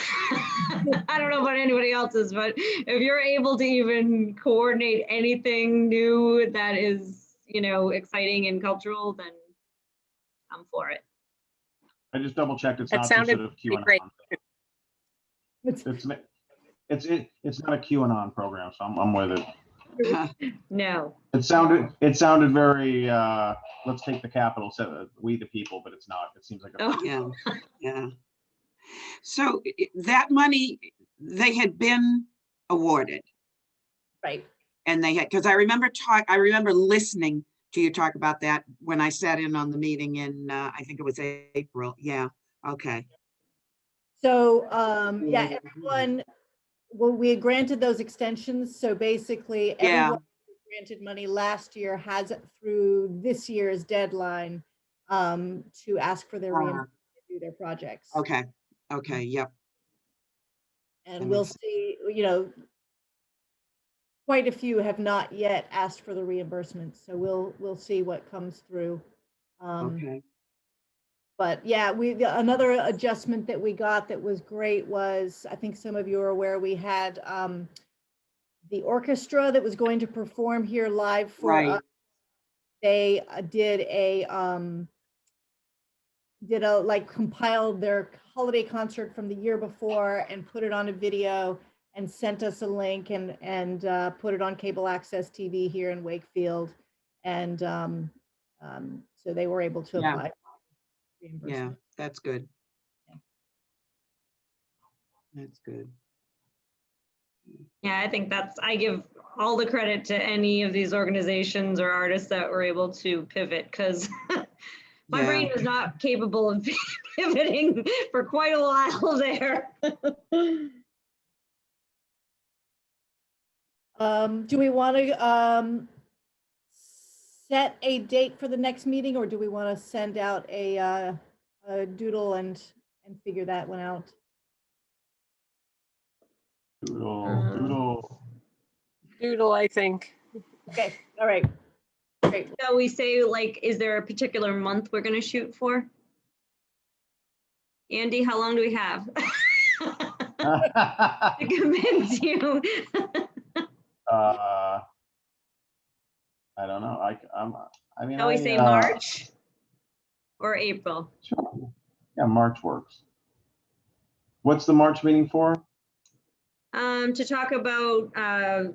B: I don't know about anybody else's, but if you're able to even coordinate anything new that is, exciting and cultural, then I'm for it.
C: I just double checked. It's
D: That
C: not some
D: sounded
C: sort of
D: pretty
C: QAnon.
D: great.
C: It's not a QAnon program, so I'm with it.
B: No.
C: It sounded very let's take the capital, so We the People, but it's not. It seems like a
B: Oh.
E: Yeah. Yeah. So that money, they had been awarded.
A: Right.
E: And they had, because I remember listening to you talk about that when I sat in on the meeting in, I think it was April. Yeah, okay.
A: So, yeah, everyone, well, we had granted those extensions. So basically
E: Yeah,
A: everyone who granted money last year has through this year's deadline to ask for their reimbursement to do their projects.
E: okay, yep.
A: And
E: That
A: we'll
E: makes-
A: see, you know, quite a few have not yet asked for the reimbursement. So we'll see what comes through.
E: Okay,
A: But yeah, another adjustment that we got that was great was, I think some of you are aware, we had the orchestra that was going to perform here live for
E: right,
A: us. They like compiled their holiday concert from the year before and put it on a video and sent us a link and put it on cable access TV here in Wakefield. And so they were able to
E: Yeah.
A: apply for
E: yeah,
A: reimbursement.
E: that's good.
A: Yeah.
E: That's good.
B: Yeah, I think I give all the credit to any of these organizations or artists that were able to pivot, because my
E: Yeah.
B: brain was not capable of pivoting for quite a while there.
A: Do we want to set a date for the next meeting, or do we want to send out a doodle and figure that one out?
C: Doodle.
D: Doodle, I think.
A: Okay, all right, great.
B: So we say, like, is there a particular month we're going to shoot for? Andy, how long do we have to convince you?
C: I don't know. I mean,
B: Shall we say
C: I,
B: March or April?
C: sure. Yeah, March works. What's the March meeting for?
B: To talk about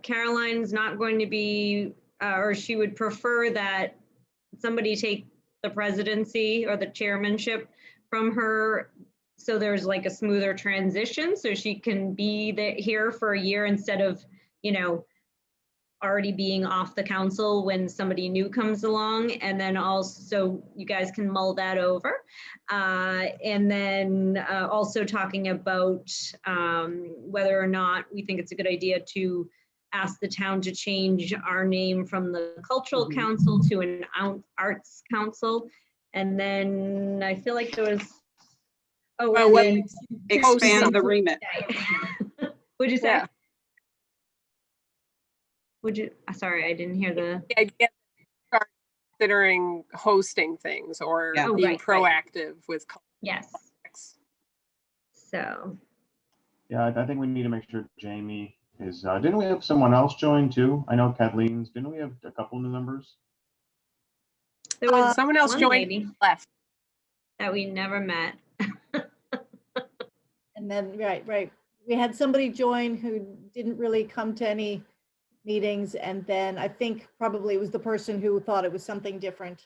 B: Caroline's not going to be, or she would prefer that somebody take the presidency or the chairmanship from her, so there's like a smoother transition, so she can be here for a year instead of, you know, already being off the council when somebody new comes along. And then also you guys can mull that over. And then also talking about whether or not we think it's a good idea to ask the town to change our name from the Cultural
E: Mhm.
B: Council to an Arts Council. And then I feel like there was, oh,
D: Well,
B: and
D: what-
B: then
E: Expand the remit.
B: What'd you say?
D: Yeah.
B: Would you, sorry, I didn't hear the.
D: The idea of start considering hosting things or
E: Yeah.
B: Oh,
D: being
B: right.
D: proactive with
B: Yes.
D: projects.
B: So,
C: Yeah, I think we need to make sure Jamie is, didn't we have someone else join too? I know Kathleen's, didn't we have a couple new members?
B: there was
D: Someone else
B: one
D: joined
B: lady
D: left.
B: that we never met.
A: And then, right. We had somebody join who didn't really come to any meetings. And then I think probably it was the person who thought it was something different.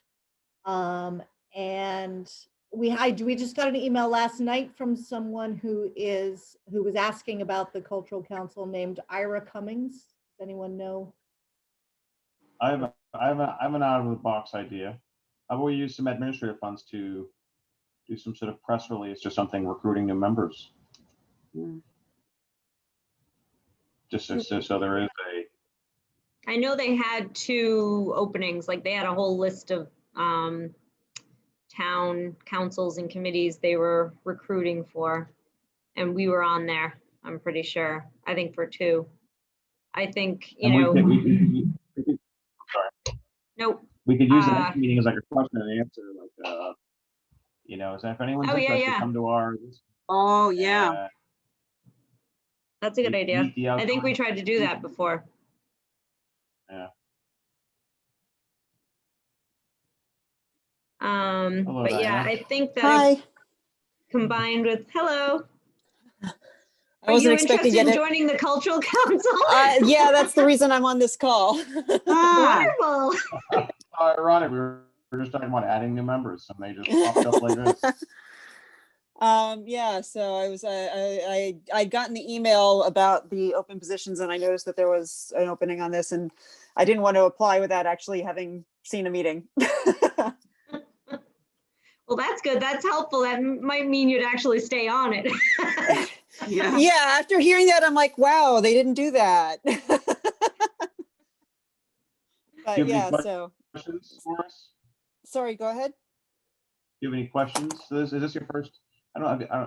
A: And we just got an email last night from someone who was asking about the Cultural Council named Ira Cummings. Does anyone know?
C: I have an out of the box idea. How about we use some administrative funds to do some sort of press release or something recruiting new members?
E: Mm.
C: Just so there is a,
B: I know they had 2 openings, like they had a whole list of town councils and committees they were recruiting for. And we were on there, I'm pretty sure. I think for 2. I think, you
C: and
B: know, nope.
C: we could use the
B: Uh,
C: next meeting as like a question and answer, like, you know, if anyone's
B: Oh, yeah,
C: interested,
B: yeah.
C: come to our.
E: Oh, yeah.
B: That's a good idea.
C: meet the
B: I think we
C: outdoor-
B: tried to do that before.
C: Yeah. Hello,
B: But yeah,
C: Diana.
B: I think that
F: Hi,
B: combined with, hello,
F: I
B: are you
F: wasn't expecting
B: interested in
F: it.
B: joining the Cultural Council?
F: Yeah, that's the reason I'm on this call.
E: Ah,
B: Wonderful.
C: How ironic, we were just talking about adding new members and they just popped up like this.
F: Yeah, so I'd gotten the email about the open positions and I noticed that there was an opening on this and I didn't want to apply without actually having seen a meeting.
B: Well, that's good. That's helpful. That might mean you'd actually stay on it.
E: Yeah.
F: Yeah, after hearing that, I'm like, wow, they didn't do that.
C: Do
F: But
C: you have
F: yeah,
C: any
F: so,
C: questions for us?
F: sorry, go ahead.
C: Do you have any questions? So is this your first?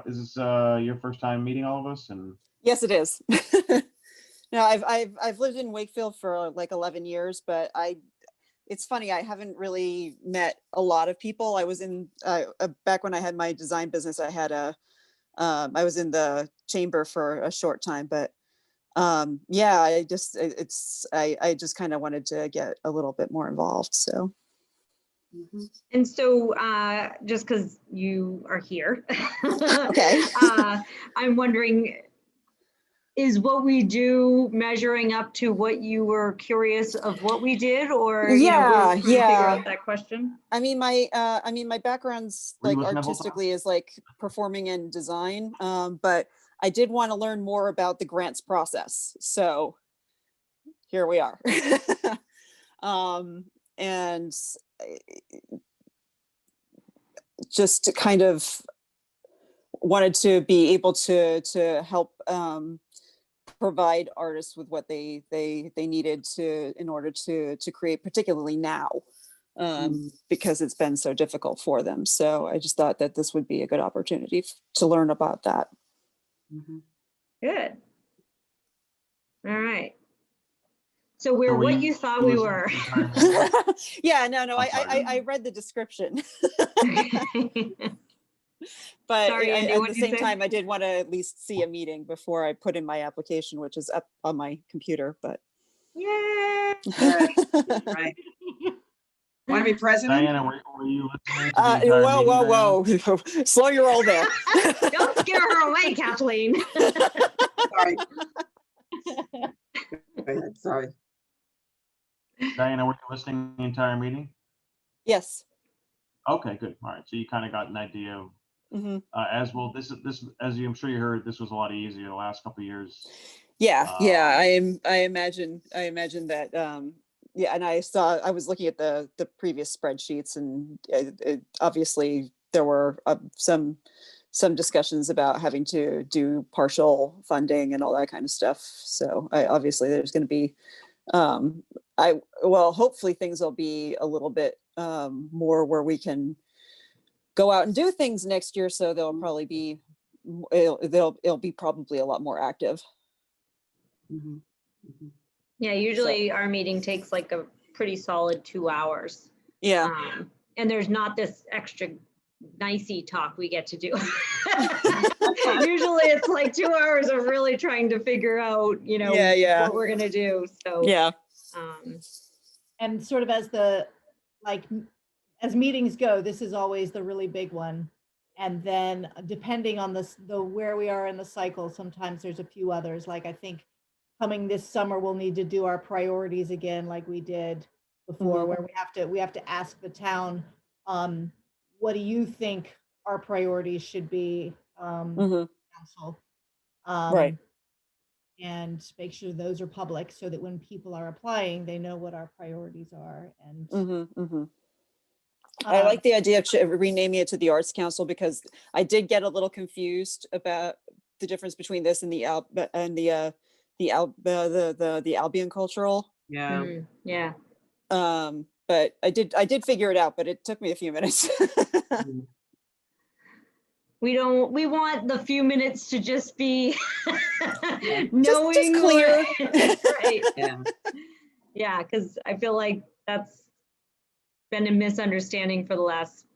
C: Is this your first time meeting all of us? And
F: Yes, it is. No, I've lived in Wakefield for like 11 years, but it's funny, I haven't really met a lot of people. I was in back when I had my design business, I was in the chamber for a short time, but yeah, I just kind of wanted to get a little bit more involved. So
E: Mhm.
B: And so, just because you are here,
F: Okay.
B: I'm wondering, is what we do measuring up to what you were curious of what we did, or we're
F: Yeah,
B: trying to figure
F: yeah.
B: out that question?
F: I mean, my background's
C: Were you
F: like
C: listening the whole time?
F: artistically is like performing and design, but I did want to learn more about the grants process. So here we are. And just to kind of wanted to be able to help provide artists with what they needed in order to create, particularly now, because it's been so difficult for them. So I just thought that this would be a good opportunity to learn about that.
E: Mhm.
B: Good. All right. So we're
C: So were
B: what you thought we
C: listening
B: were.
C: to the entire meeting?
F: Yeah, no,
C: I'm sorry.
F: I read the description, but
B: Sorry, Andy,
F: at
B: what'd
F: the
B: you
F: same
B: say?
F: time, I did want to at least see a meeting before I put in my application, which is up on my computer. But
B: Yay!
E: Right. Want to be president?
C: Diana, were you listening to the entire
F: whoa,
C: meeting?
F: whoa,
C: Diana?
F: whoa! Slow your roll there.
B: Don't scare her away, Kathleen.
E: Sorry. Go ahead, sorry.
C: Diana, were you listening to the entire meeting?
F: Yes.
C: Okay, good. All right. So you kind of got an idea of
F: Hmm.
C: as well. This as I'm sure you heard, this was a lot easier the last couple of years.
F: Yeah, yeah.
C: Um,
F: I imagine that. Yeah, and I was looking at the previous spreadsheets, and obviously there were some discussions about having to do partial funding and all that kind of stuff. So obviously there's going to be hopefully things will be a little bit more where we can go out and do things next year. So they'll probably be it'll be probably a lot more active.
E: Mhm. Mhm.
B: Yeah, usually our meeting takes like a pretty solid 2 hours.
F: Yeah.
B: And there's not this extra nicey talk we get to do. Usually it's like 2 hours of really trying to figure out,
F: Yeah.
B: what we're gonna do. So
F: Yeah.
A: And sort of as meetings go, this is always the really big one. And then depending on the where we are in the cycle, sometimes there's a few others. Like I think coming this summer, we'll need to do our priorities again, like we did before,
F: Mhm.
A: where we have to ask the town, what do you think our priorities should be,
F: Mhm.
A: council?
F: Right.
A: And make sure those are public so that when people are applying, they know what our priorities are. And
F: I like the idea of renaming it to the Arts Council because I did get a little confused about the difference between this and the Albion Cultural.
E: Yeah.
B: Yeah.
F: But I did figure it out, but it took me a few minutes.
E: Mhm.
B: We want the few minutes to just be
F: Just clear.
B: Right.
E: Yeah.
B: Yeah, because I feel like that's been a misunderstanding for the last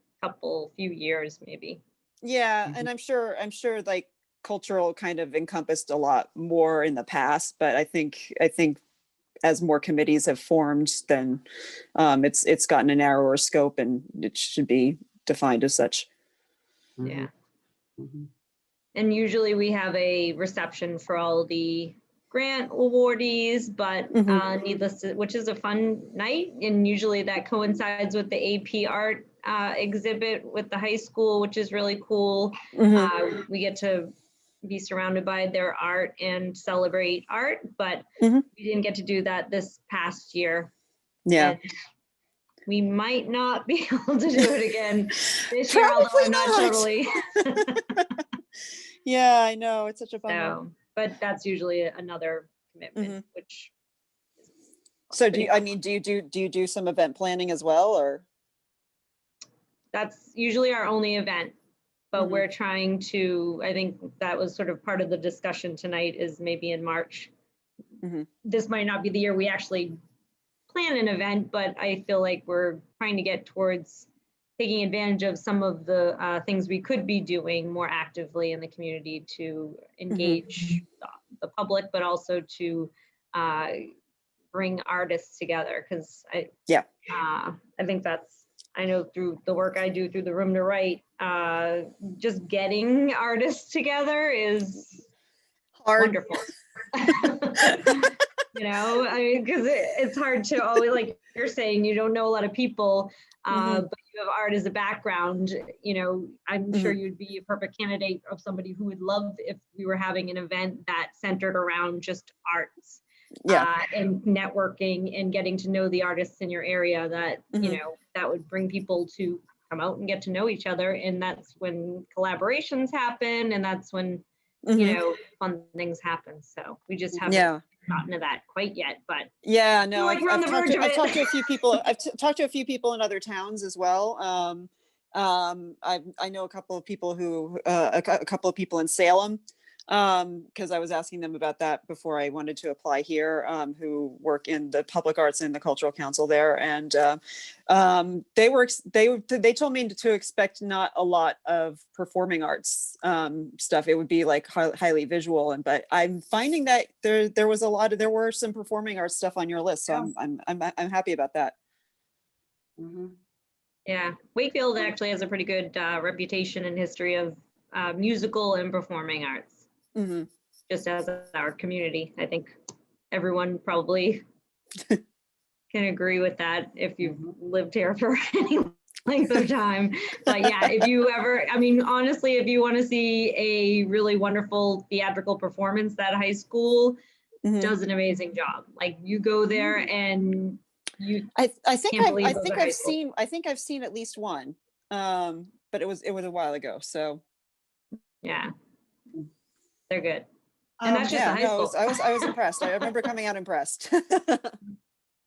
B: few years, maybe.
F: Yeah, and I'm sure like cultural kind of encompassed a lot more in the past, but I think as more committees have formed, then it's gotten a narrower scope and it should be defined as such.
B: Yeah.
E: Mhm.
B: And usually we have a reception for all the grant awardees, but
F: Mhm.
B: needless to, which is a fun night. And usually that coincides with the AP art exhibit with the high school, which is really cool.
F: Mhm.
B: We get to be surrounded by their art and celebrate art, but
F: Mhm.
B: we didn't get to do that this past year.
F: Yeah.
B: And we might not be able to do it again this year, although
F: Probably
B: I'm not
F: not.
B: totally.
F: Yeah, I know. It's such a bummer.
B: So, but that's usually another commitment, which. is
F: So
B: pretty
F: I
B: fun.
F: mean, do you do some event planning as well, or?
B: That's usually our only event, but
F: Mhm.
B: we're trying to, I think that was sort of part of the discussion tonight, is maybe in March.
F: Mhm.
B: This might not be the year we actually plan an event, but I feel like we're trying to get towards taking advantage of some of the things we could be doing more actively in the community to engage the public, but also to bring artists together. Because
F: Yeah.
B: I think that's, I know through the work I do through the Room to Write, just getting artists together is
F: Hard.
B: wonderful. You know, I mean, because it's hard to always, like you're saying, you don't know a lot of people,
F: Mhm.
B: but you have art as a background. You know, I'm sure
F: Mhm.
B: you'd be a perfect candidate of somebody who would love if we were having an event that centered around just arts.
F: Yeah.
B: And networking and getting to know the artists in your area, that, you
F: Mhm.
B: know, that would bring people to come out and get to know each other. And that's when collaborations happen. And that's when, you
F: Mhm.
B: know, fun things happen. So we just haven't
F: Yeah.
B: gotten to that quite yet, but
F: Yeah,
B: I feel
F: no,
B: like we're on the verge of
F: I've talked to
B: it.
F: a few people. Talked to a few people in other towns as well. I know a couple of people who, a couple of people in Salem, because I was asking them about that before I wanted to apply here, who work in the public arts and the cultural council there, and they told me to expect not a lot of performing arts stuff. It would be like highly visual, but I'm finding that there were some performing arts stuff on your list, so I'm happy about that.
B: Yeah, Wakefield actually has a pretty good reputation and history of musical and performing arts,
F: Mhm.
B: just as our community. I think everyone probably can agree with that if you've lived here for any length of time. But yeah, if you ever, I mean, honestly, if you want to see a really wonderful theatrical performance, that high school
F: Mhm.
B: does an amazing job. Like, you go there and you
F: I think
B: can't
F: I've
B: believe those are high school.
F: seen at least one, but it was a while ago. So
B: Yeah, they're good. And that's just the
F: yeah,
B: high
F: no,
B: school.
F: I was impressed. I remember coming out impressed.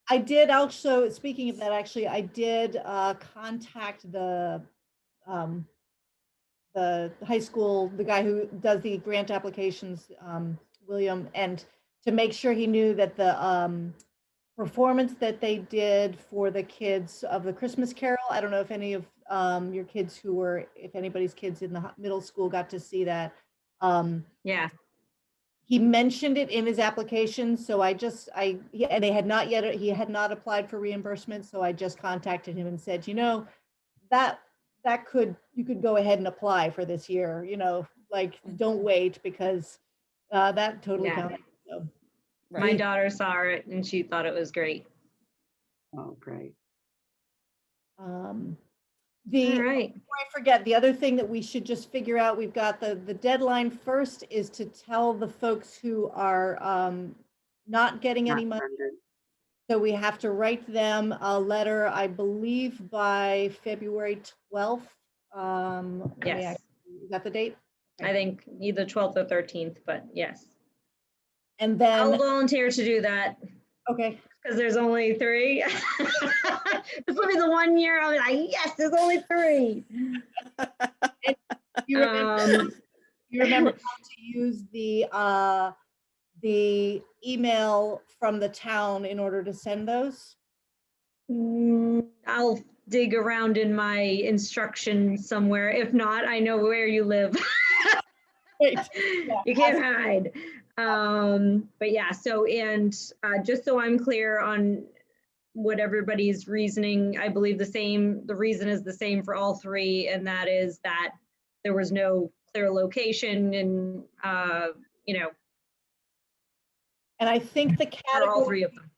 A: I did also, speaking of that, actually, I did contact um, the high school, the guy who does the grant applications, William, and to make sure he knew that the performance that they did for the kids of the Christmas Carol, I don't know if any of your kids who were, if anybody's kids in the middle school got to see that.
B: Yeah.
A: He mentioned it in his application, so and they had not yet, he had not applied for reimbursement, so I just contacted him and said, you know, that you could go ahead and apply for this year, you know, like, don't wait, because that totally
B: Yeah.
A: counted. So,
B: My
F: Right.
B: daughter saw it and she thought it was great.
E: Oh, great.
B: All
A: before
B: right.
A: I forget, the other thing that we should just figure out, we've got the deadline first is to tell the folks who are not getting any
E: Not
A: money.
E: funded.
A: So we have to write them a letter, I believe, by February 12th.
B: Yes.
A: Is that the date?
B: I think either 12th or 13th, but yes.
A: And
B: I'll
A: then,
B: volunteer to do that
A: okay,
B: because there's only 3. This will be the one year I'll be like, yes, there's only 3.
A: you remember,
B: Um,
A: you remember how to use the email from the town in order to send those?
B: I'll dig around in my instructions somewhere. If not, I know where you live.
A: Great.
B: You can't hide. But yeah, so, and just so I'm clear on what everybody's reasoning, I believe the reason is the same for all 3, and that is that there was no clear location and, you know,
A: And I think the
B: for all
A: category,
B: 3 of them.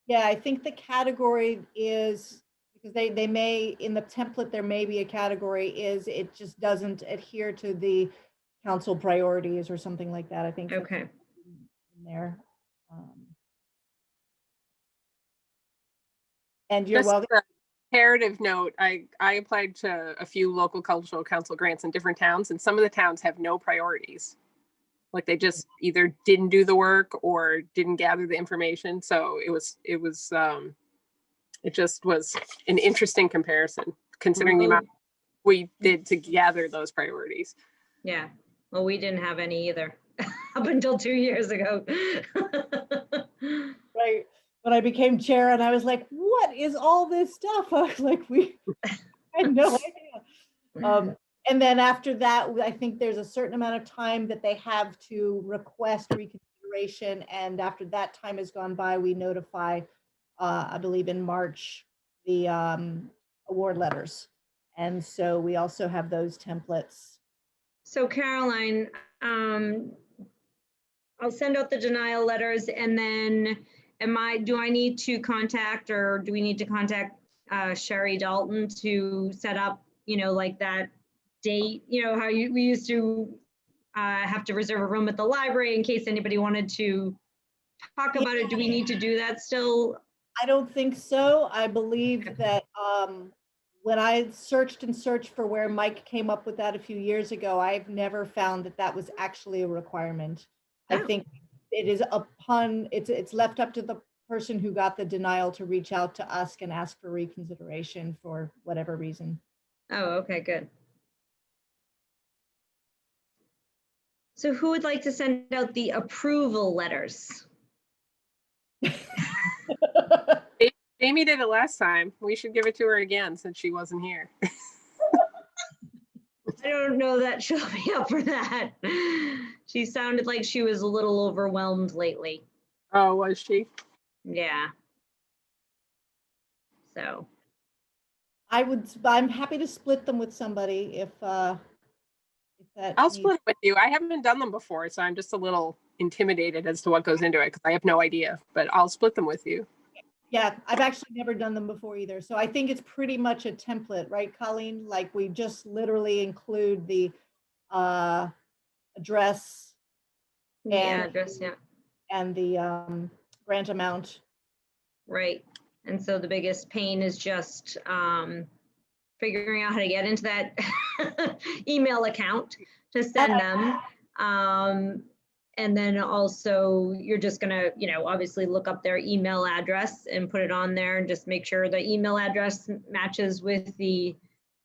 A: yeah, I think the category is, because they may, in the template, there may be a category is it just doesn't adhere to the council priorities or something like that. I think that's
B: Okay.
A: in there. And you're
D: Just
A: welcome.
D: a comparative note, I applied to a few local cultural council grants in different towns, and some of the towns have no priorities. Like they just either didn't do the work or didn't gather the information. So it just was an interesting comparison considering the amount we did to gather those priorities.
B: Yeah, well, we didn't have any either up until 2 years ago.
A: Right. When I became chair and I was like, what is all this stuff? I was like, we had no idea. And then after that, I think there's a certain amount of time that they have to request reconsideration. And after that time has gone by, we notify, I believe in March, the award letters. And so we also have those templates.
B: So Caroline, I'll send out the denial letters, and then do I need to contact, or do we need to contact Sherry Dalton to set up, like that date, how we used to have to reserve a room at the library in case anybody wanted to talk about it? Do we need to do that still?
A: I don't think so. I believe that when I searched and searched for where Mike came up with that a few years ago, I've never found that that was actually a requirement. I think it is it's left up to the person who got the denial to reach out to us and ask for reconsideration for whatever reason.
B: Oh, okay, good. So who would like to send out the approval letters?
D: Amy did it last time. We should give it to her again since she wasn't here.
B: I don't know that she'll be up for that. She sounded like she was a little overwhelmed lately.
D: Oh, was she?
B: Yeah. So.
A: I'm happy to split them with somebody if that.
D: I'll split it with you. I haven't done them before, so I'm just a little intimidated as to what goes into it because I have no idea, but I'll split them with you.
A: Yeah, I've actually never done them before either. So I think it's pretty much a template, right, Colleen? Like we just literally include the address
B: The
A: and
B: address, yeah.
A: and the grant amount.
B: Right. And so the biggest pain is just figuring out how to get into that email account to send them. And then also you're just gonna, obviously look up their email address and put it on there and just make sure the email address matches with the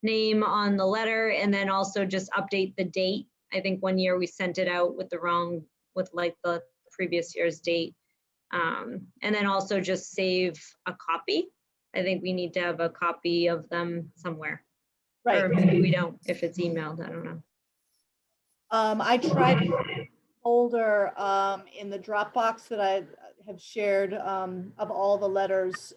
B: name on the letter, and then also just update the date. I think one year we sent it out with like the previous year's date. And then also just save a copy. I think we need to have a copy of them somewhere.
A: Right.
B: Or maybe we don't, if it's emailed, I don't know.
A: I tried a folder in the Dropbox that I have shared of all the letters.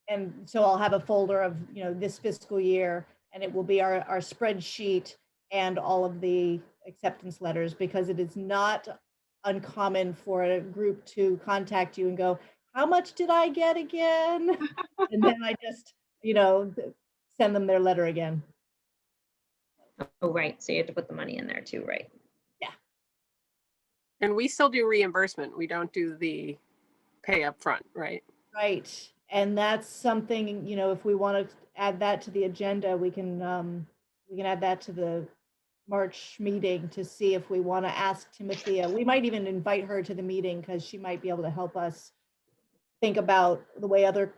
A: And so I'll have a folder of, this fiscal year, and it will be our spreadsheet and all of the acceptance letters, because it is not uncommon for a group to contact you and go, how much did I get again? And then I just, send them their letter again.
B: Oh, right. So you have to put the money in there too, right?
A: Yeah.
D: And we still do reimbursement. We don't do the pay up front, right?
A: Right. And that's something, if we want to add that to the agenda, we can add that to the March meeting to see if we want to ask Timothea. We might even invite her to the meeting because she might be able to help us think about the way other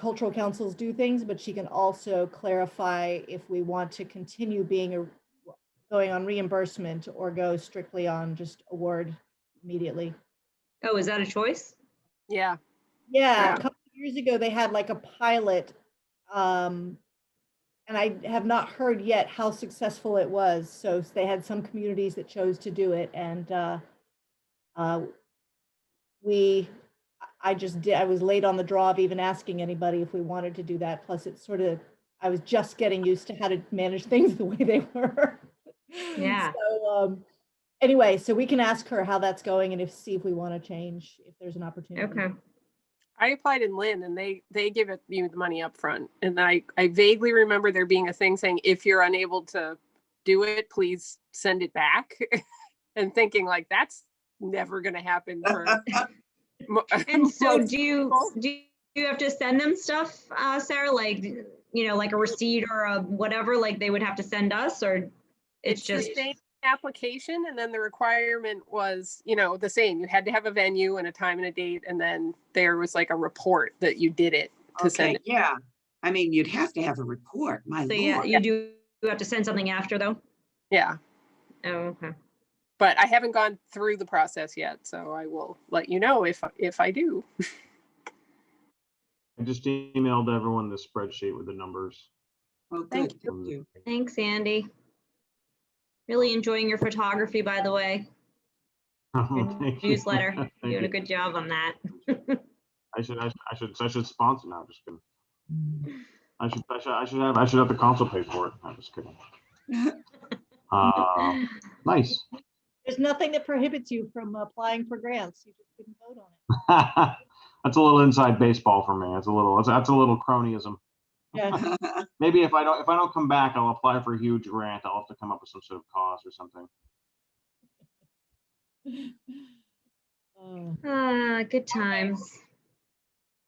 A: cultural councils do things, but she can also clarify if we want to continue going on reimbursement or go strictly on just award immediately.
B: Oh, is that a choice?
D: Yeah.
A: Yeah, a couple of years ago they had like a pilot, and I have not heard yet how successful it was. So they had some communities that chose to do it, and I was late on the draw of even asking anybody if we wanted to do that. Plus it's I was just getting used to how to manage things the way they were.
B: Yeah.
A: So anyway, so we can ask her how that's going and see if we want to change, if there's an opportunity.
B: Okay.
D: I applied in Lynn and they give you the money up front. And I vaguely remember there being a thing saying, if you're unable to do it, please send it back. And thinking like, that's never going to happen for.
B: And so
D: most
B: do
D: people.
B: you have to send them stuff, Sarah, like, you know, like a receipt or a whatever, like they would have to send us, or it's
D: The
B: just,
D: same application, and then the requirement was, you know, the same. You had to have a venue and a time and a date, and then there was like a report that you did it to send
E: Okay,
D: it.
E: yeah. I mean, you'd have to have a report, my
B: so yeah,
E: lord.
B: you have to send something after though?
D: Yeah,
B: Oh, okay.
D: but I haven't gone through the process yet, so I will let you know if I do.
C: I just emailed everyone the spreadsheet with the numbers.
E: Oh,
D: Thank
E: good, thank you.
B: Thanks, Andy. Really enjoying your photography, by the way. Your
C: Thank you.
B: newsletter.
C: Thank
B: Doing
C: you.
B: a good job on that.
C: I should sponsor now. Just kidding. I should have the council pay for it. I'm just kidding. Nice.
A: There's nothing that prohibits you from applying for grants. You just couldn't vote on it.
C: That's a little inside baseball for me. That's a little cronyism.
A: Yeah.
C: Maybe if I don't come back, I'll apply for a huge grant. I'll have to come up with some sort of cost or something.
B: Good times.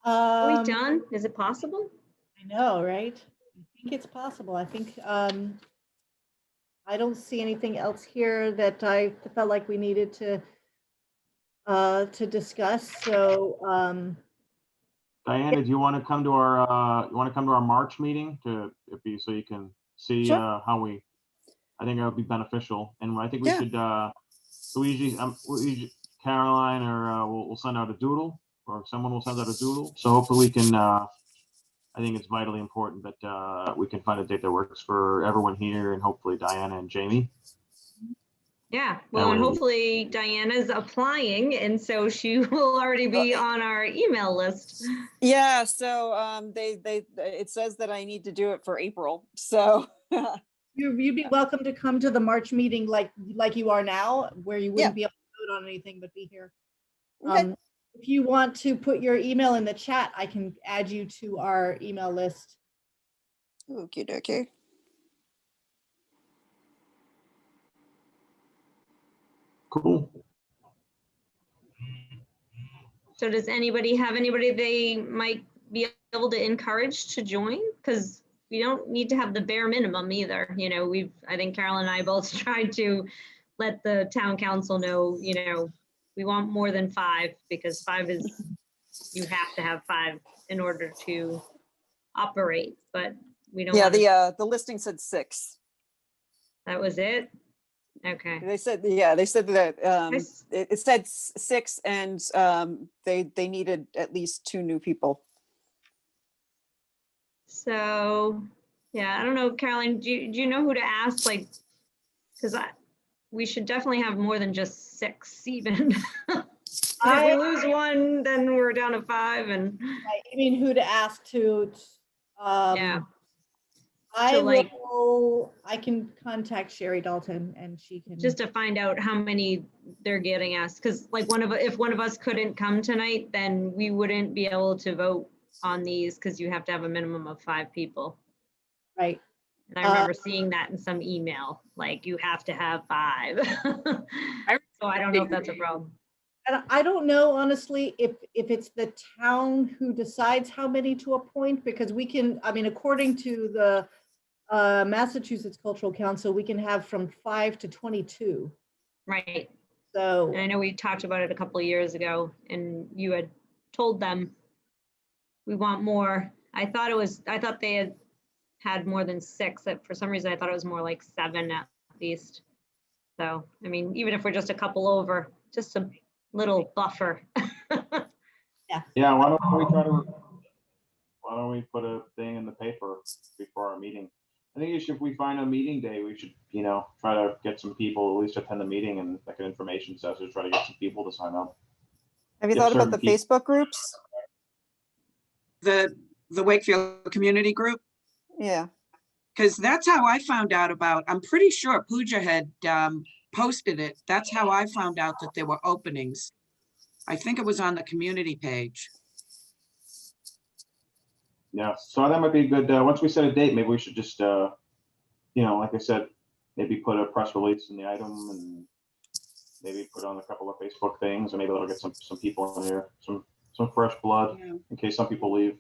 B: Are we
A: Um,
B: done? Is it possible?
A: I know, right? I think it's possible. I think I don't see anything else here that I felt like we needed to discuss. So
C: Diana, do you want to come to our March meeting so you can see
F: Sure.
C: how we? I think that would be beneficial, and I think we
F: Yeah.
C: should. So we usually Caroline or we'll send out a doodle, or someone will send out a doodle. So hopefully we can. I think it's vitally important that we can find a date that works for everyone here, and hopefully Diana and Jamie.
B: Yeah, well, and
C: way-
B: hopefully Diana's applying, and so she will already be on our email list.
F: Yeah, so it says that I need to do it for April. So
A: you'd be welcome to come to the March meeting like you are now, where you wouldn't be able to vote on anything but be here.
F: Okay.
A: If you want to put your email in the chat, I can add you to our email list.
F: Okie dokie.
C: Cool.
B: So does anybody have anybody they might be able to encourage to join? Because we don't need to have the bare minimum either. You know, I think Carol and I both tried to let the town council know, you know, we want more than 5, because 5 is, you have to have 5 in order to operate, but we don't.
F: Yeah,
B: wanna-
F: the listing said 6.
B: That was it? Okay.
F: They said that
B: Nice.
F: it said 6, and they needed at least 2 new people.
B: So, yeah, I don't know, Caroline, do you know who to ask? Like, because we should definitely have more than just 6 even. If we lose one, then we're down to 5 and.
A: I mean, who to ask to.
B: Yeah.
A: I
B: So,
A: I can contact Sherry Dalton and she can.
B: Just to find out how many they're getting us, because like if one of us couldn't come tonight, then we wouldn't be able to vote on these, because you have to have a minimum of 5 people.
A: Right.
B: And I remember seeing that in some email, like you have to have 5. So I don't know if that's a problem.
A: And I don't know, honestly, if it's the town who decides how many to appoint, because we can, I mean, according to the Massachusetts Cultural Council, we can have from 5 to 22.
B: Right.
A: So,
B: And I know we talked about it a couple of years ago, and you had told them we want more. I thought they had more than 6. For some reason, I thought it was more like 7 at least. So, I mean, even if we're just a couple over, just a little buffer.
C: Yeah. Why don't we put a thing in the paper before our meeting? I think if we find a meeting day, we should, try to get some people at least attend the meeting, and like an information session, try to get some people to sign up.
F: Have you
C: Give
F: thought about
C: certain
F: the Facebook groups?
E: The Wakefield community group,
F: Yeah.
E: because that's how I found out about, I'm pretty sure Pooja had posted it. That's how I found out that there were openings. I think it was on the community page.
C: Yeah, so that might be good. Once we set a date, maybe we should just, like I said, maybe put a press release in the item and maybe put on a couple of Facebook things, and maybe that'll get some people in here, some fresh blood
E: Yeah.
C: in case some people leave.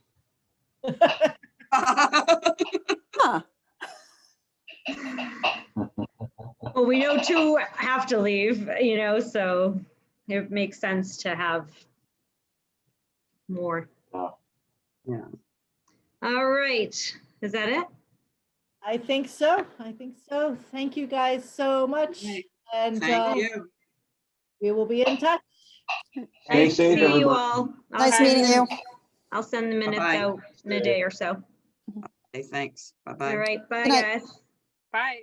F: Huh.
B: Well, we know two have to leave, so it makes sense to have more.
E: Yeah.
B: All right, is that it?
A: I think so. Thank you guys so much.
E: Okay.
A: And
E: Thank you.
A: we will be in touch.
C: Stay
B: Nice to
C: safe,
B: see you
C: everybody.
B: all.
F: Nice meeting you.
B: I'll send the minutes
E: Bye-bye.
B: out in a day or so.
E: Okay, thanks. Bye-bye.
B: All right, bye,
F: Good night.
B: guys.
D: Bye.